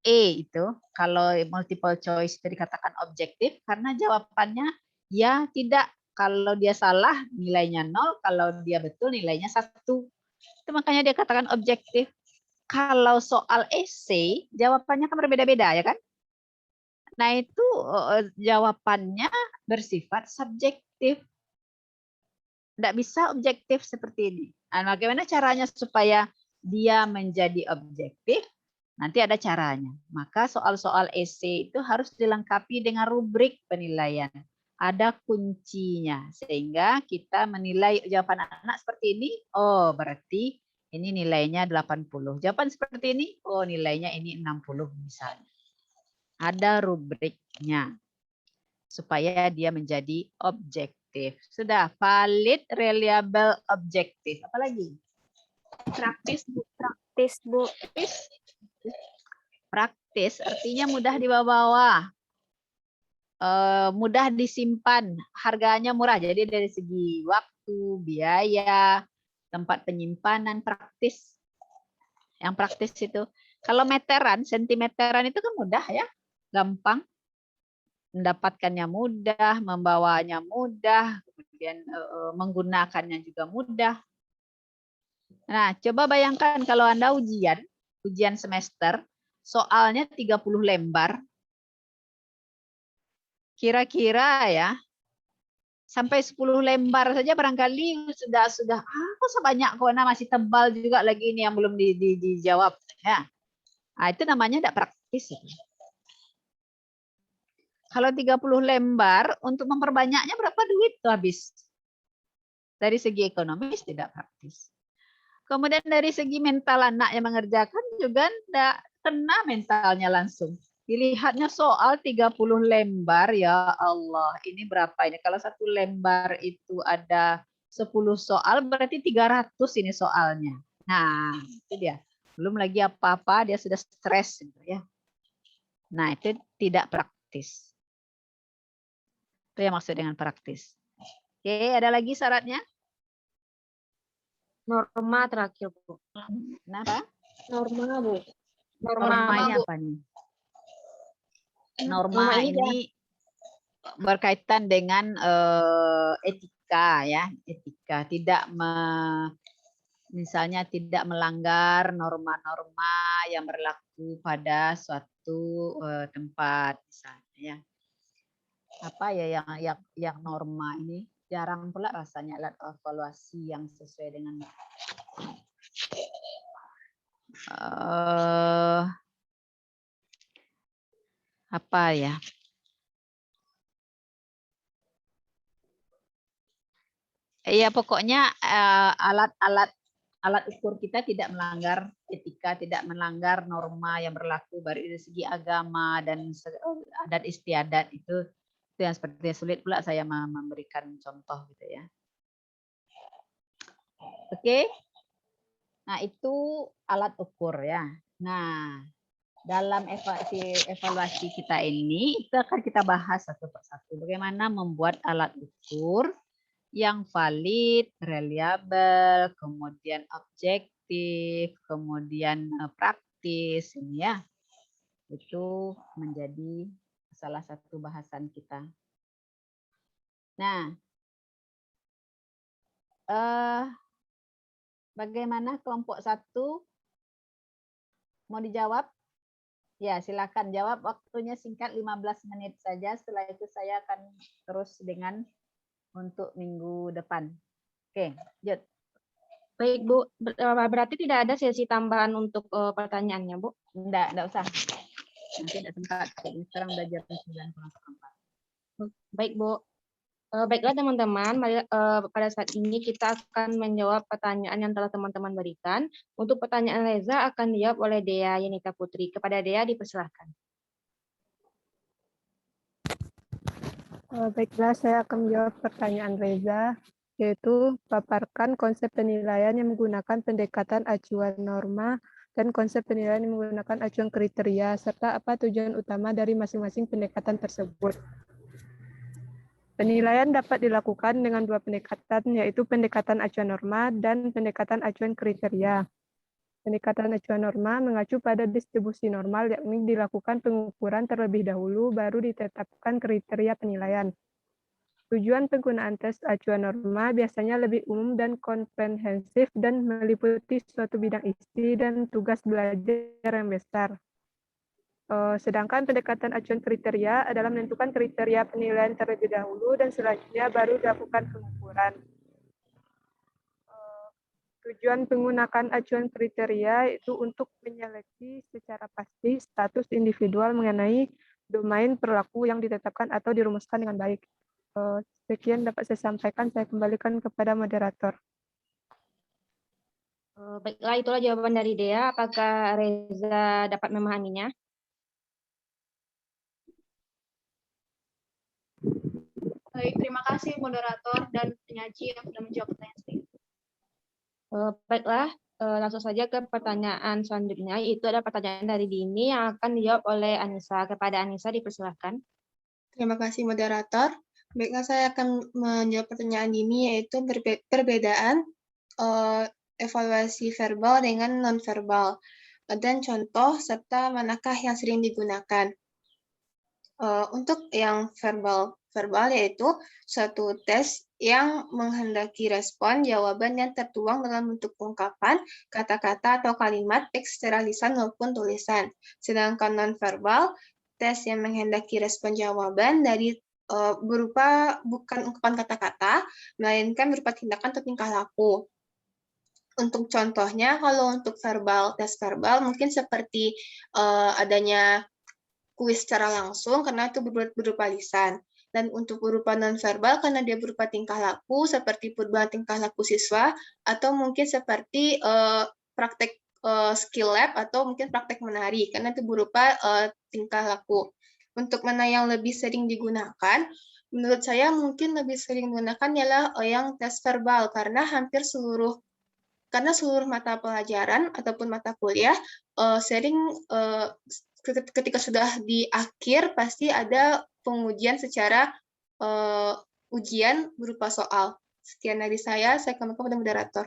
E itu kalau multiple choice itu dikatakan objektif? Karena jawabannya ya tidak. Kalau dia salah nilainya 0, kalau dia betul nilainya 1. Itu makanya dia katakan objektif. Kalau soal esai, jawabannya kan berbeda-beda ya kan? Nah itu jawabannya bersifat subjektif. Tidak bisa objektif seperti ini. Nah, bagaimana caranya supaya dia menjadi objektif? Nanti ada caranya. Maka soal-soal esai itu harus dilengkapi dengan rubrik penilaian. Ada kuncinya. Sehingga kita menilai jawaban anak seperti ini. Oh berarti ini nilainya 80. Jawaban seperti ini, oh nilainya ini 60 misalnya. Ada rubriknya. Supaya dia menjadi objektif. Sudah, valid, reliable, objektif. Apalagi? Praktis, Bu. Praktis, Bu. Praktis artinya mudah dibawa-bawa. Mudah disimpan. Harganya murah. Jadi dari segi waktu, biaya, tempat penyimpanan, praktis. Yang praktis itu. Kalau meteran, sentimeteran itu kan mudah ya. Gampang. Mendapatkannya mudah, membawanya mudah, kemudian menggunakannya juga mudah. Nah, coba bayangkan kalau Anda ujian semester, soalnya 30 lembar. Kira-kira ya, sampai 10 lembar saja barangkali sudah kok sebanyak kok masih tebal juga lagi ini yang belum dijawab ya. Nah, itu namanya tidak praktis. Kalau 30 lembar untuk memperbanyaknya berapa duit tuh habis? Dari segi ekonomis tidak praktis. Kemudian dari segi mental anak yang mengerjakan juga tidak kena mentalnya langsung. Dilihatnya soal 30 lembar, ya Allah, ini berapa ini? Kalau 1 lembar itu ada 10 soal, berarti 300 ini soalnya. Nah, itu dia. Belum lagi apa-apa, dia sudah stres. Gitu ya. Nah, itu tidak praktis. Itu yang maksud dengan praktis. Oke, ada lagi syaratnya? Norma terakhir, Bu. Kenapa? Norma, Bu. Normanya apa nih? Norma ini berkaitan dengan etika ya, etika. Tidak misalnya tidak melanggar norma-norma yang berlaku pada suatu tempat misalnya ya. Apa ya yang norma ini jarang pula rasanya alat evaluasi yang sesuai dengan apa ya? Ya pokoknya alat ukur kita tidak melanggar etika, tidak melanggar norma yang berlaku dari segi agama dan adat istiadat itu yang sepertinya sulit pula saya memberikan contoh gitu ya. Oke. Nah, itu alat ukur ya. Nah, dalam evaluasi kita ini itu akan kita bahas satu persatu bagaimana membuat alat ukur yang valid, reliable, kemudian objektif, kemudian praktis ini ya. Itu menjadi salah satu bahasan kita. Nah, bagaimana kelompok 1? Mau dijawab? Ya, silakan jawab. Waktunya singkat 15 menit saja. Setelah itu saya akan terus dengan untuk minggu depan. Oke, Jud. Baik, Bu. Berarti tidak ada sesi tambahan untuk pertanyaannya, Bu? Enggak usah. Nanti tidak sempat. Jadi sekarang udah jam 9:04. Baik, Bu. Baiklah teman-teman, pada saat ini kita akan menjawab pertanyaan yang telah teman-teman berikan. Untuk pertanyaan Reza akan dijawab oleh Dea Yenita Putri. Kepada Dea dipersilahkan. Baiklah, saya akan menjawab pertanyaan Reza, yaitu paparkan konsep penilaian yang menggunakan pendekatan acuan norma dan konsep penilaian yang menggunakan acuan kriteria, serta apa tujuan utama dari masing-masing pendekatan tersebut. Penilaian dapat dilakukan dengan dua pendekatan, yaitu pendekatan acuan norma dan pendekatan acuan kriteria. Pendekatan acuan norma mengacu pada distribusi normal, yakni dilakukan pengukuran terlebih dahulu, baru ditetapkan kriteria penilaian. Tujuan penggunaan tes acuan norma biasanya lebih umum dan komprehensif dan meliputi suatu bidang isi dan tugas belajar yang besar. Sedangkan pendekatan acuan kriteria adalah menentukan kriteria penilaian terlebih dahulu dan selanjutnya baru dilakukan pengukuran. Tujuan menggunakan acuan kriteria itu untuk menyeleksi secara pasti status individual mengenai domain perilaku yang ditetapkan atau dirumuskan dengan baik. Sekian dapat saya sampaikan, saya kembalikan kepada moderator. Baiklah, itulah jawaban dari Dea. Apakah Reza dapat memahaminya? Baik, terima kasih moderator dan penyaji yang sudah menjawab pertanyaan saya. Baiklah, langsung saja ke pertanyaan selanjutnya. Itu ada pertanyaan dari Dini yang akan dijawab oleh Anissa. Kepada Anissa dipersilahkan. Terima kasih moderator. Baiklah, saya akan menjawab pertanyaan Dini, yaitu perbedaan evaluasi verbal dengan non-verbal, dan contoh serta manakah yang sering digunakan. Untuk yang verbal yaitu suatu tes yang menghendaki respon jawaban yang tertuang dalam bentuk ungkapan, kata-kata atau kalimat teks secara lisan maupun tulisan. Sedangkan non-verbal, tes yang menghendaki respon jawaban dari berupa bukan ungkapan kata-kata, melainkan berupa tindakan atau tingkah laku. Untuk contohnya, kalau untuk tes verbal mungkin seperti adanya kuis secara langsung karena itu berupa lisan. Dan untuk berupa non-verbal karena dia berupa tingkah laku seperti perubahan tingkah laku siswa atau mungkin seperti praktek skill lab atau mungkin praktek menari karena itu berupa tingkah laku. Untuk mana yang lebih sering digunakan, menurut saya mungkin lebih sering digunakan ialah yang tes verbal karena hampir seluruh mata pelajaran ataupun mata kuliah sering ketika sudah di akhir pasti ada pengujian secara ujian berupa soal. Sekian dari saya kembali kepada moderator.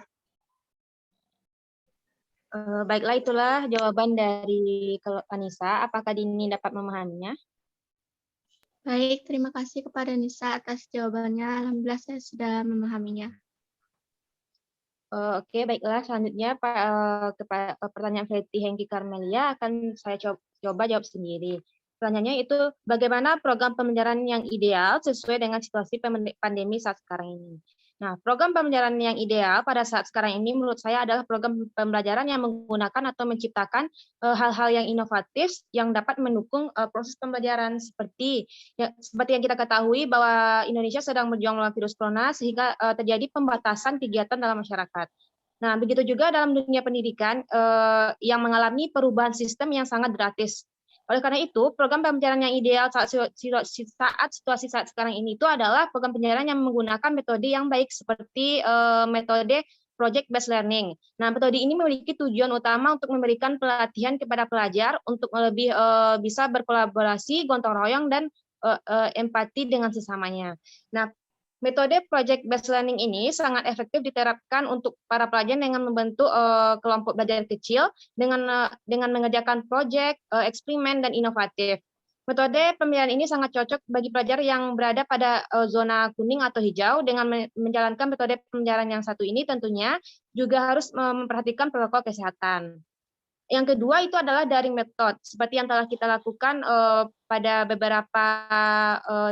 Baiklah, itulah jawaban dari Anissa. Apakah Dini dapat memahaminya? Baik, terima kasih kepada Nisa atas jawabannya. Alhamdulillah saya sudah memahaminya. Oke, baiklah. Selanjutnya pertanyaan Fetty Hengki Karmelia akan saya coba jawab sendiri. Pertanyaannya itu, bagaimana program pembelajaran yang ideal sesuai dengan situasi pandemi saat sekarang ini? Nah, program pembelajaran yang ideal pada saat sekarang ini menurut saya adalah program pembelajaran yang menggunakan atau menciptakan hal-hal yang inovatif yang dapat mendukung proses pembelajaran seperti yang kita ketahui bahwa Indonesia sedang berjuang melawan virus corona sehingga terjadi pembatasan kegiatan dalam masyarakat. Nah, begitu juga dalam dunia pendidikan yang mengalami perubahan sistem yang sangat drastis. Oleh karena itu, program pembelajaran yang ideal saat situasi saat sekarang ini itu adalah program pembelajaran yang menggunakan metode yang baik seperti metode project-based learning. Nah, metode ini memiliki tujuan utama untuk memberikan pelatihan kepada pelajar untuk lebih bisa berkolaborasi, gotong royong, dan empati dengan sesamanya. Nah, metode project-based learning ini sangat efektif diterapkan untuk para pelajar dengan membentuk kelompok belajar kecil dengan mengerjakan proyek, eksperimen, dan inovatif. Metode pembelajaran ini sangat cocok bagi pelajar yang berada pada zona kuning atau hijau. Dengan menjalankan metode pembelajaran yang satu ini tentunya juga harus memperhatikan protokol kesehatan. Yang kedua itu adalah daring method, seperti yang telah kita lakukan pada beberapa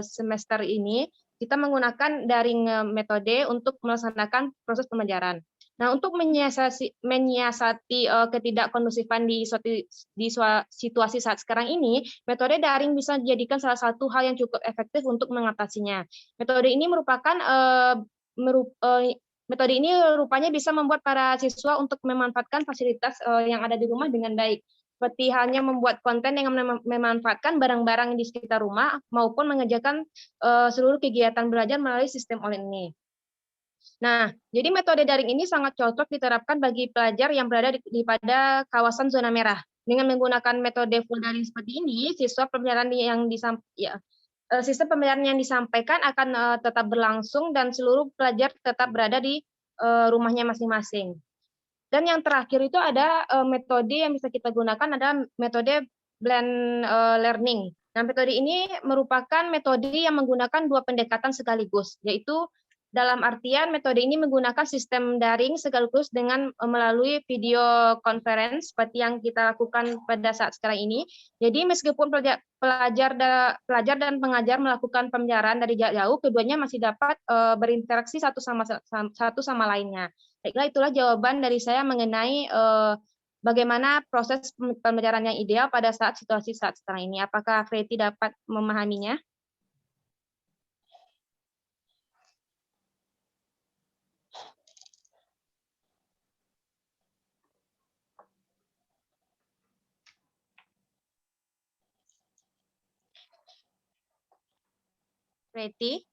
semester ini. Kita menggunakan daring metode untuk melaksanakan proses pembelajaran. Nah, untuk menyiasati ketidakkondusifan di situasi saat sekarang ini, metode daring bisa dijadikan salah satu hal yang cukup efektif untuk mengatasinya. Metode ini metode ini rupanya bisa membuat para siswa untuk memanfaatkan fasilitas yang ada di rumah dengan baik, seperti halnya membuat konten yang memanfaatkan barang-barang di sekitar rumah maupun mengerjakan seluruh kegiatan belajar melalui sistem online ini. Nah, jadi metode daring ini sangat cocok diterapkan bagi pelajar yang berada pada kawasan zona merah. Dengan menggunakan metode full daring seperti ini, sistem pembelajaran yang disampaikan akan tetap berlangsung dan seluruh pelajar tetap berada di rumahnya masing-masing. Dan yang terakhir itu ada metode yang bisa kita gunakan adalah metode blend learning. Nah, metode ini merupakan metode yang menggunakan dua pendekatan sekaligus, yaitu dalam artian metode ini menggunakan sistem daring sekaligus dengan melalui video conference seperti yang kita lakukan pada saat sekarang ini. Jadi meskipun pelajar dan pengajar melakukan pembelajaran dari jarak jauh, keduanya masih dapat berinteraksi satu sama lainnya. Baiklah, itulah jawaban dari saya mengenai bagaimana proses pembelajaran yang ideal pada situasi saat sekarang ini. Apakah Freti dapat memahaminya? Freti?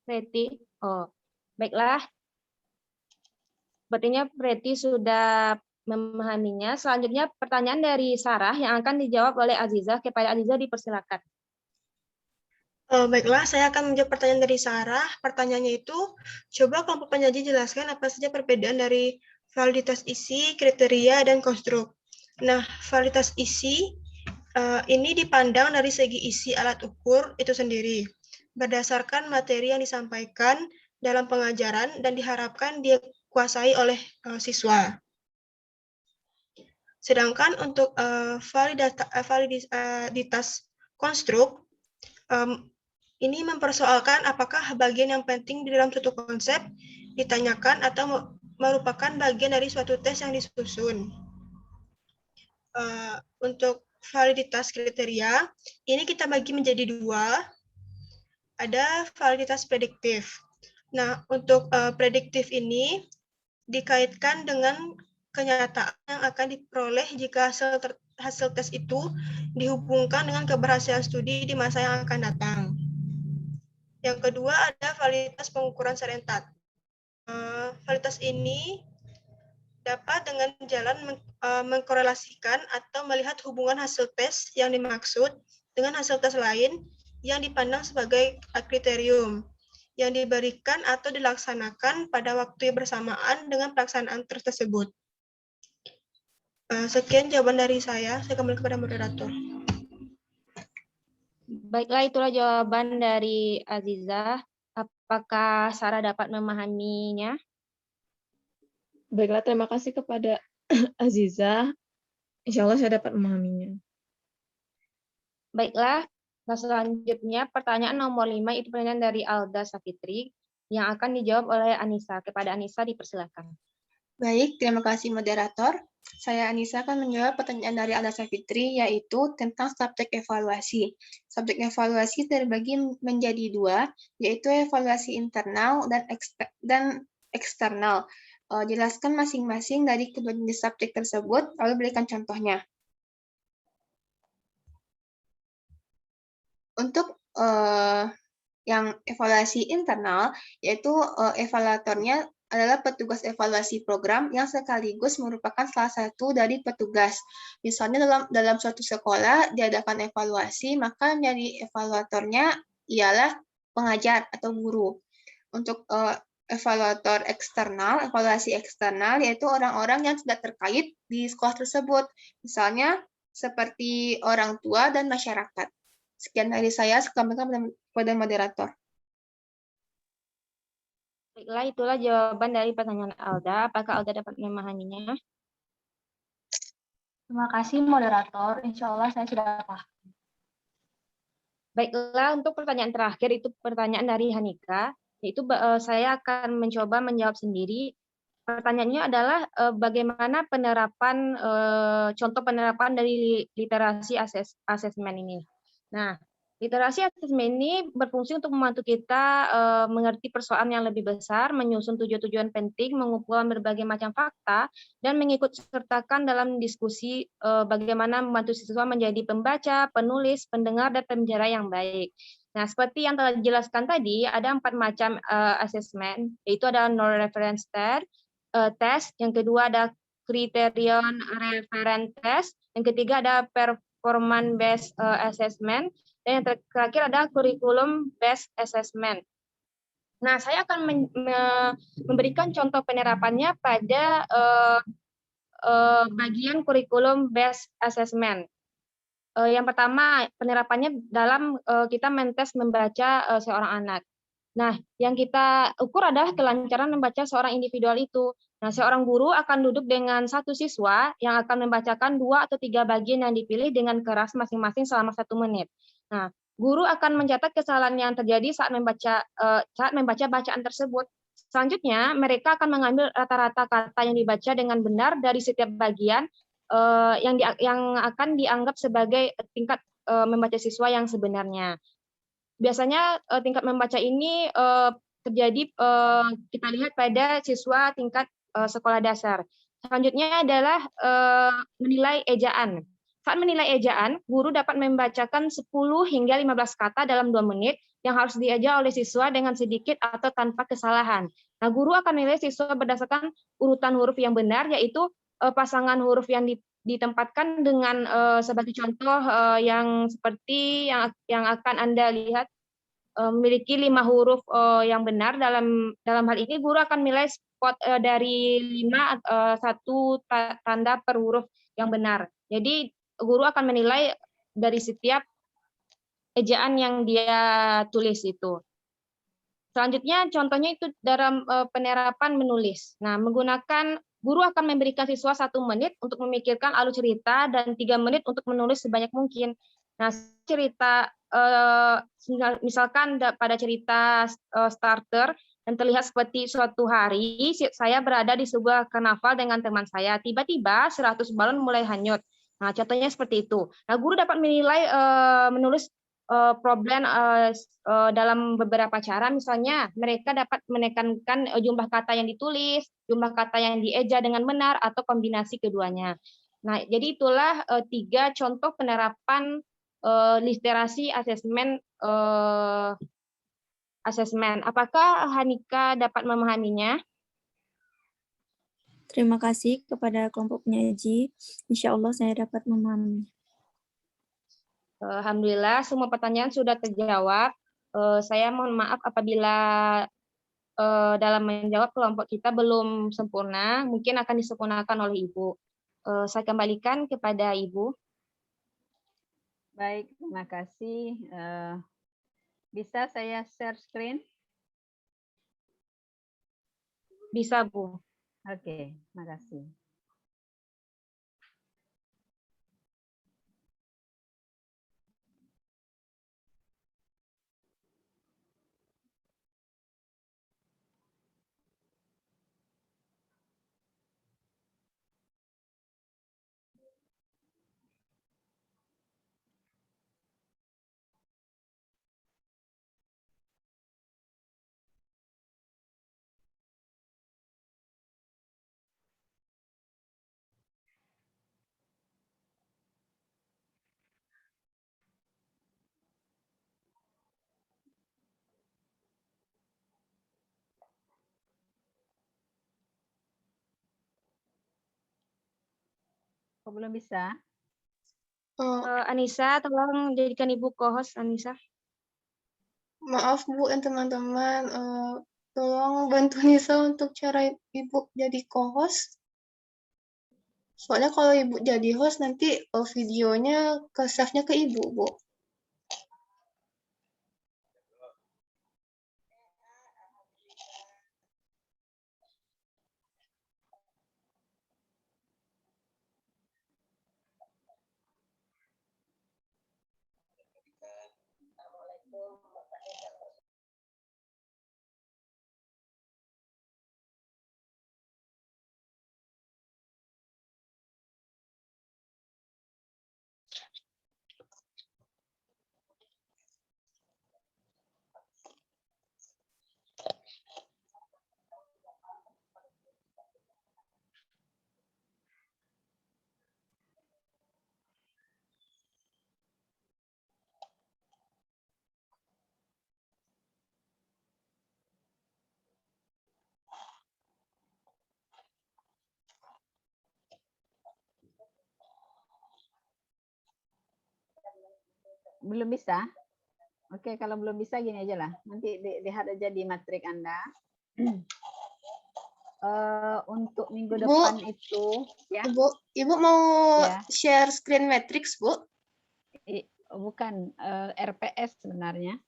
Preti, oh baiklah, sepertinya Preti sudah memahaminya. Selanjutnya pertanyaan dari Sarah yang akan dijawab oleh Azizah. Kepada Azizah dipersilakan. Baiklah, saya akan menjawab pertanyaan dari Sarah. Pertanyaannya itu, coba kelompok penyaji jelaskan apa saja perbedaan dari validitas isi, kriteria, dan konstruk. Nah, validitas isi ini dipandang dari segi isi alat ukur itu sendiri, berdasarkan materi yang disampaikan dalam pengajaran dan diharapkan dikuasai oleh siswa. Sedangkan untuk validitas konstruk, ini mempersoalkan apakah bagian yang penting di dalam suatu konsep ditanyakan atau merupakan bagian dari suatu tes yang disusun. Untuk validitas kriteria, ini kita bagi menjadi dua. Ada validitas prediktif. Nah, untuk prediktif ini dikaitkan dengan kenyataan yang akan diperoleh jika hasil tes itu dihubungkan dengan keberhasilan studi di masa yang akan datang. Yang kedua ada validitas pengukuran serentak. Validitas ini dapat dengan jalan mengkorelasikan atau melihat hubungan hasil tes yang dimaksud dengan hasil tes lain yang dipandang sebagai kriterium yang diberikan atau dilaksanakan pada waktu bersamaan dengan pelaksanaan tes tersebut. Sekian jawaban dari saya kembali kepada moderator. Baiklah, itulah jawaban dari Azizah. Apakah Sarah dapat memahaminya? Baiklah, terima kasih kepada Azizah. Insya Allah saya dapat memahaminya. Baiklah, selanjutnya pertanyaan nomor 5 itu pertanyaan dari Alda Safitri yang akan dijawab oleh Anissa. Kepada Anissa dipersilakan. Baik, terima kasih moderator. Saya Anissa akan menjawab pertanyaan dari Alasa Fitri, yaitu tentang subjek evaluasi. Subjek evaluasi terbagi menjadi dua, yaitu evaluasi internal dan eksternal. Jelaskan masing-masing dari kedua jenis subjek tersebut, lalu berikan contohnya. Untuk yang evaluasi internal, yaitu evaluatornya adalah petugas evaluasi program yang sekaligus merupakan salah satu dari petugas. Misalnya dalam suatu sekolah diadakan evaluasi, maka menjadi evaluatornya ialah pengajar atau guru. Untuk evaluator eksternal, evaluasi eksternal yaitu orang-orang yang tidak terkait di sekolah tersebut. Misalnya seperti orang tua dan masyarakat. Sekian dari saya, sekarang kepada moderator. Baiklah, itulah jawaban dari pertanyaan Alda. Apakah Alda dapat memahaminya? Terima kasih moderator. Insya Allah saya sudah paham. Baiklah, untuk pertanyaan terakhir itu pertanyaan dari Hanika, yaitu saya akan mencoba menjawab sendiri. Pertanyaannya adalah bagaimana penerapan contoh penerapan dari literasi asesmen ini. Nah, literasi asesmen ini berfungsi untuk membantu kita mengerti persoalan yang lebih besar, menyusun tujuan-tujuan penting, mengumpulkan berbagai macam fakta, dan mengikut sertakan dalam diskusi bagaimana membantu siswa menjadi pembaca, penulis, pendengar, dan pembicara yang baik. Nah, seperti yang telah dijelaskan tadi, ada 4 macam asesmen, yaitu ada non-reference test, yang kedua ada criterion reference test, yang ketiga ada performance based assessment, dan yang terakhir ada curriculum based assessment. Nah, saya akan memberikan contoh penerapannya pada bagian curriculum based assessment. Yang pertama, penerapannya dalam kita mentes membaca seorang anak. Nah, yang kita ukur adalah kelancaran membaca seorang individual itu. Nah, seorang guru akan duduk dengan satu siswa yang akan membacakan 2 atau 3 bagian yang dipilih dengan keras masing-masing selama 1 menit. Nah, guru akan mencatat kesalahan yang terjadi saat membaca bacaan tersebut. Selanjutnya, mereka akan mengambil rata-rata kata yang dibaca dengan benar dari setiap bagian yang akan dianggap sebagai tingkat membaca siswa yang sebenarnya. Biasanya tingkat membaca ini terjadi kita lihat pada siswa tingkat sekolah dasar. Selanjutnya adalah menilai ejaan. Saat menilai ejaan, guru dapat membacakan 10 hingga 15 kata dalam 2 menit yang harus dieja oleh siswa dengan sedikit atau tanpa kesalahan. Nah, guru akan menilai siswa berdasarkan urutan huruf yang benar, yaitu pasangan huruf yang ditempatkan dengan sebagai contoh yang seperti yang akan Anda lihat memiliki 5 huruf yang benar. Dalam hal ini guru akan menilai spot dari 5 1 tanda per huruf yang benar. Jadi guru akan menilai dari setiap ejaan yang dia tulis itu. Selanjutnya contohnya itu dalam penerapan menulis. Nah, guru akan memberikan siswa 1 menit untuk memikirkan alur cerita dan 3 menit untuk menulis sebanyak mungkin. Nah, cerita misalkan pada cerita starter dan terlihat seperti suatu hari saya berada di sebuah karnaval dengan teman saya. Tiba-tiba 100 balon mulai hanyut. Nah, contohnya seperti itu. Nah, guru dapat menilai menulis problem dalam beberapa cara, misalnya mereka dapat menekankan jumlah kata yang ditulis, jumlah kata yang dieja dengan benar, atau kombinasi keduanya. Nah, jadi itulah 3 contoh penerapan literasi asesmen. Apakah Hanika dapat memahaminya? Terima kasih kepada kelompok penyaji. Insya Allah saya dapat memahami. Alhamdulillah semua pertanyaan sudah terjawab. Saya mohon maaf apabila dalam menjawab kelompok kita belum sempurna, mungkin akan disempurnakan oleh Ibu. Saya kembalikan kepada Ibu. Baik, terima kasih. Bisa saya share screen? Bisa, Bu. Oke, terima kasih. Kok belum bisa? Anissa, tolong jadikan Ibu co-host, Anissa. Maaf Bu dan teman-teman, tolong bantu Nisa untuk cara Ibu jadi co-host. Soalnya kalau Ibu jadi host nanti videonya ke save-nya ke Ibu, Bu. Belum bisa? Oke, kalau belum bisa gini aja lah. Nanti lihat aja di matrik Anda. Untuk minggu Bu, depan itu, ya. Ibu mau Ya. share screen matrix, Bu? Bukan, RPS sebenarnya.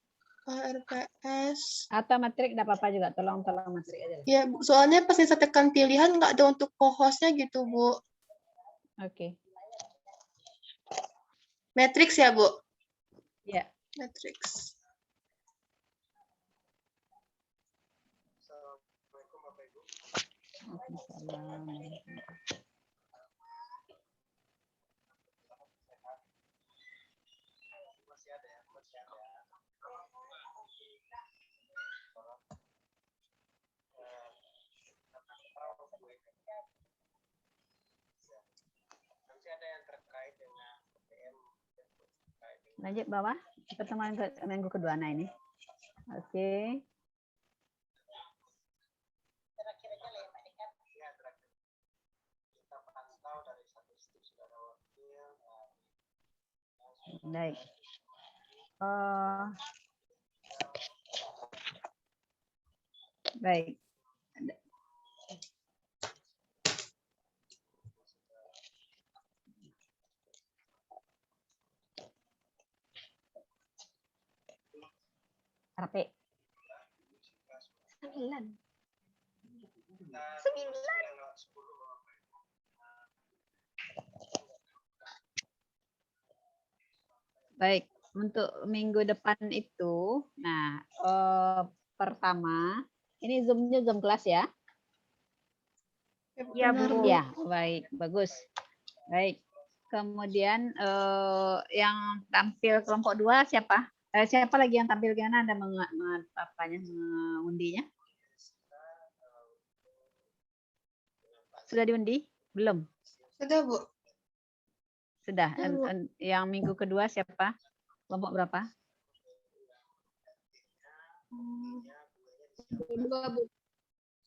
RPS. Atau matrik enggak apa-apa juga. Tolong matrik aja lah. Ya, Bu. Soalnya pas saya tekan pilihan nggak ada untuk co-hostnya gitu, Bu. Oke. Matrix ya, Bu? Ya. Matrix. Lanjut bawah, pertemuan minggu kedua nah ini. Oke. Baik. Baik. RP. 9. Baik, untuk minggu depan itu, nah pertama, ini Zoom-nya Zoom kelas ya? Ya, Bu. Ya, baik, bagus. Baik, kemudian yang tampil kelompok 2 siapa? Siapa lagi yang tampil gimana? Anda mengundinya? Sudah diundi? Belum? Sudah, Bu. Sudah. Yang minggu kedua siapa? Kelompok berapa? Kelompok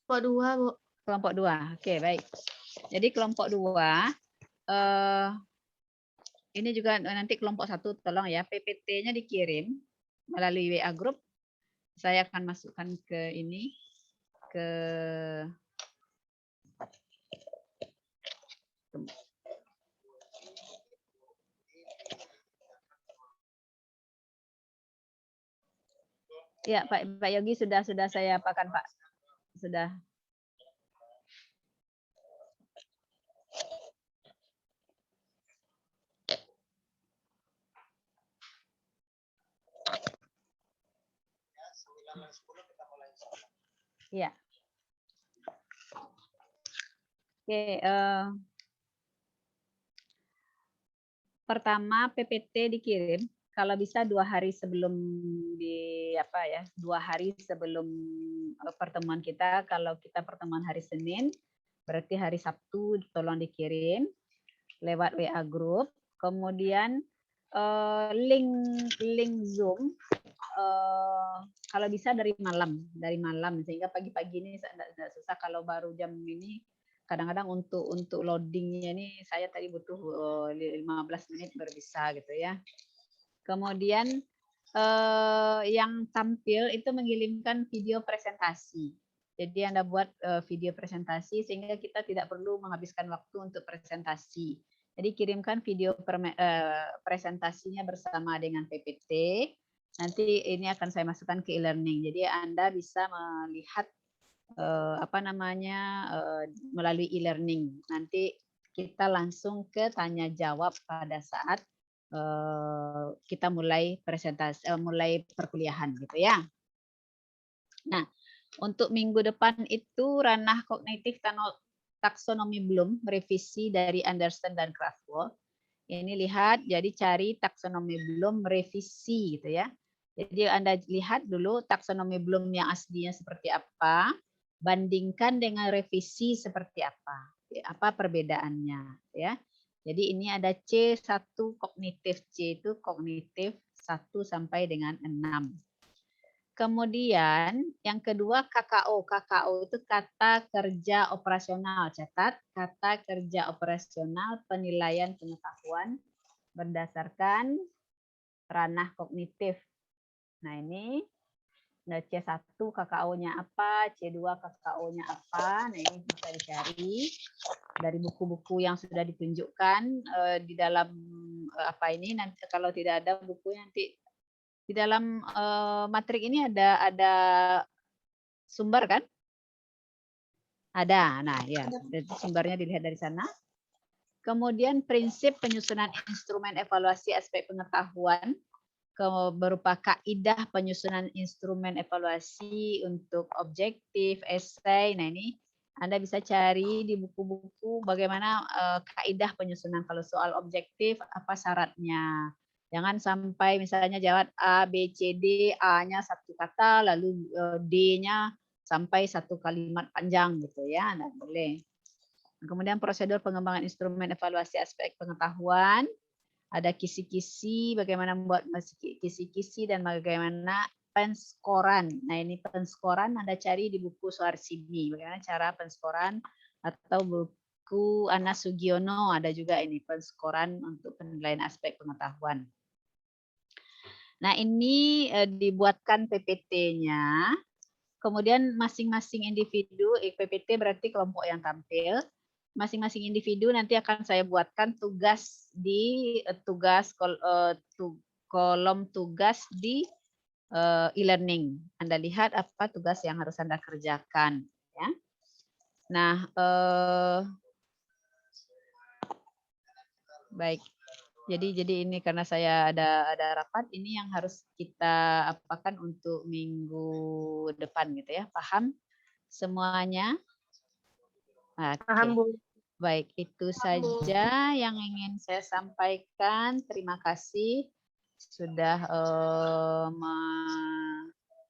2, Bu. Kelompok 2. Oke, baik. Jadi kelompok 2 ini juga nanti kelompok 1 tolong ya, PPT-nya dikirim melalui WA group. Saya akan masukkan ke ini, ke ya Pak Yogi sudah saya apakan Pak. Sudah. Ya. Oke, pertama PPT dikirim kalau bisa 2 hari sebelum 2 hari sebelum pertemuan kita. Kalau kita pertemuan hari Senin, berarti hari Sabtu tolong dikirim lewat WA group. Kemudian link Zoom kalau bisa dari malam sehingga pagi-pagi ini tidak susah. Kalau baru jam ini kadang-kadang untuk loadingnya ini saya tadi butuh 15 menit baru bisa gitu ya. Kemudian yang tampil itu mengirimkan video presentasi. Jadi Anda buat video presentasi sehingga kita tidak perlu menghabiskan waktu untuk presentasi. Jadi kirimkan video presentasinya bersama dengan PPT. Nanti ini akan saya masukkan ke e-learning. Jadi Anda bisa melihat melalui e-learning. Nanti kita langsung ke tanya jawab pada saat kita mulai mulai perkuliahan gitu ya. Nah, untuk minggu depan itu ranah kognitif taksonomi Bloom, revisi dari Anderson dan Kraftwerk. Ini lihat, jadi cari taksonomi Bloom revisi gitu ya. Jadi Anda lihat dulu taksonomi Bloom yang aslinya seperti apa, bandingkan dengan revisi seperti apa perbedaannya ya. Jadi ini ada C1 kognitif, C itu kognitif 1 sampai dengan 6. Kemudian yang kedua KKO. KKO itu kata kerja operasional. Catat, kata kerja operasional penilaian pengetahuan berdasarkan ranah kognitif. Nah ini C1 KKO-nya apa, C2 KKO-nya apa. Nah ini bisa dicari dari buku-buku yang sudah ditunjukkan di dalam apa ini. Nanti kalau tidak ada bukunya nanti di dalam matrik ini ada sumber kan? Ada. Nah, ya, sumbernya dilihat dari sana. Kemudian prinsip penyusunan instrumen evaluasi aspek pengetahuan berupa kaidah penyusunan instrumen evaluasi untuk objektif, esai. Nah, ini Anda bisa cari di buku-buku bagaimana kaidah penyusunan. Kalau soal objektif apa syaratnya. Jangan sampai misalnya jawab A, B, C, D, A-nya satu kata, lalu D-nya sampai satu kalimat panjang gitu ya, nggak boleh. Kemudian prosedur pengembangan instrumen evaluasi aspek pengetahuan, ada kisi-kisi, bagaimana membuat kisi-kisi dan bagaimana penskoran. Nah ini penskoran Anda cari di buku Suharsini, bagaimana cara penskoran atau buku Ana Sugiono, ada juga ini penskoran untuk penilaian aspek pengetahuan. Nah ini dibuatkan PPT-nya, kemudian masing-masing individu, PPT berarti kelompok yang tampil, masing-masing individu nanti akan saya buatkan tugas di kolom tugas di e-learning. Anda lihat apa tugas yang harus Anda kerjakan. Ya. Nah, baik. Jadi ini karena saya ada rapat, ini yang harus kita apakan untuk minggu depan gitu ya. Paham semuanya? Oke. Paham, Bu. Baik, itu saja yang ingin saya sampaikan. Terima kasih sudah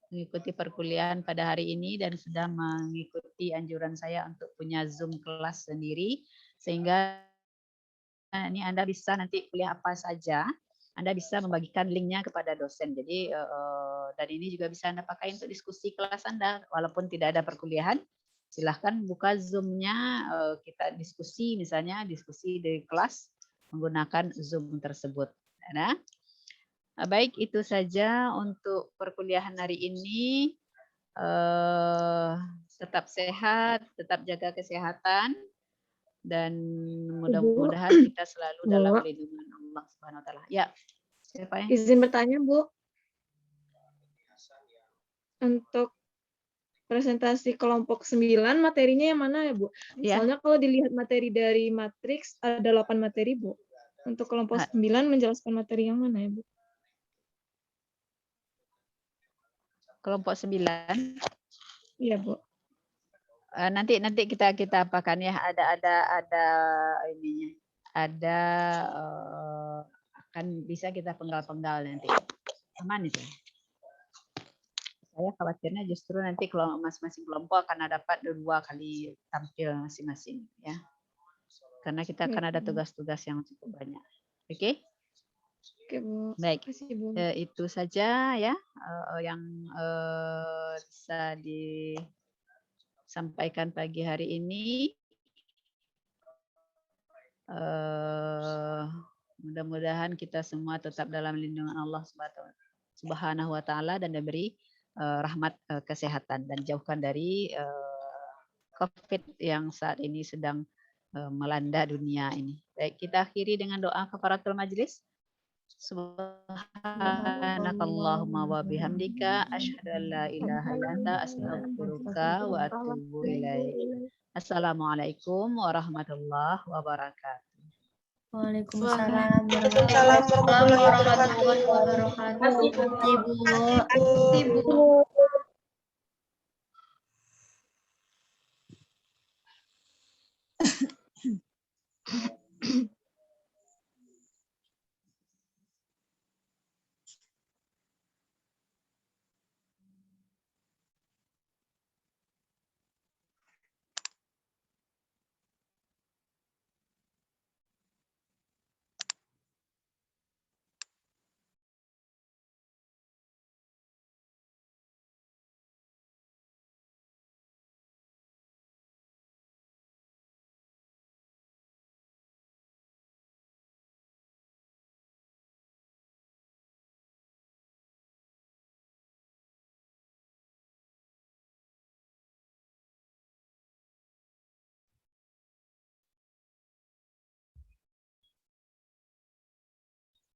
mengikuti perkuliahan pada hari ini dan sudah mengikuti anjuran saya untuk punya Zoom kelas sendiri, sehingga ini Anda bisa nanti kuliah apa saja, Anda bisa membagikan linknya kepada dosen. Jadi dan ini juga bisa Anda pakai untuk diskusi kelas Anda, walaupun tidak ada perkuliahan. Silahkan buka Zoom-nya, kita diskusi, misalnya diskusi di kelas menggunakan Zoom tersebut. Nah, baik, itu saja untuk perkuliahan hari ini. Tetap sehat, tetap jaga kesehatan. Dan mudah-mudahan kita selalu dalam lindungan Allah Subhanahu wa taala. Ya. Siapa yang? Izin bertanya, Bu. Untuk presentasi kelompok 9 materinya yang mana ya, Bu? Ya. Soalnya kalau dilihat materi dari matriks ada 8 materi, Bu. Untuk kelompok 9 menjelaskan materi yang mana ya, Bu? Kelompok 9. Iya, Bu. Nanti kita apakan ya, ada ininya, ada akan bisa kita penggal-penggal nanti. Aman itu. Saya khawatirnya justru nanti kalau masing-masing kelompok akan dapat 2 kali tampil masing-masing ya. Karena kita akan ada tugas-tugas yang cukup banyak. Oke? Oke, Bu. Baik. Terima kasih, Bu. Itu saja ya yang bisa disampaikan pagi hari ini. Mudah-mudahan kita semua tetap dalam lindungan Allah Subhanahu wa taala dan diberi rahmat kesehatan dan jauhkan dari COVID yang saat ini sedang melanda dunia ini. Baik, kita akhiri dengan doa kafaratul majlis. Subhanakallahumma wa bihamdika asyhadu an la ilaha illa anta astaghfiruka wa atubu ilaik. Assalamualaikum warahmatullahi wabarakatuh. Waalaikumsalam Waalaikumsalam warahmatullahi wabarakatuh. warahmatullahi wabarakatuh. Ibu.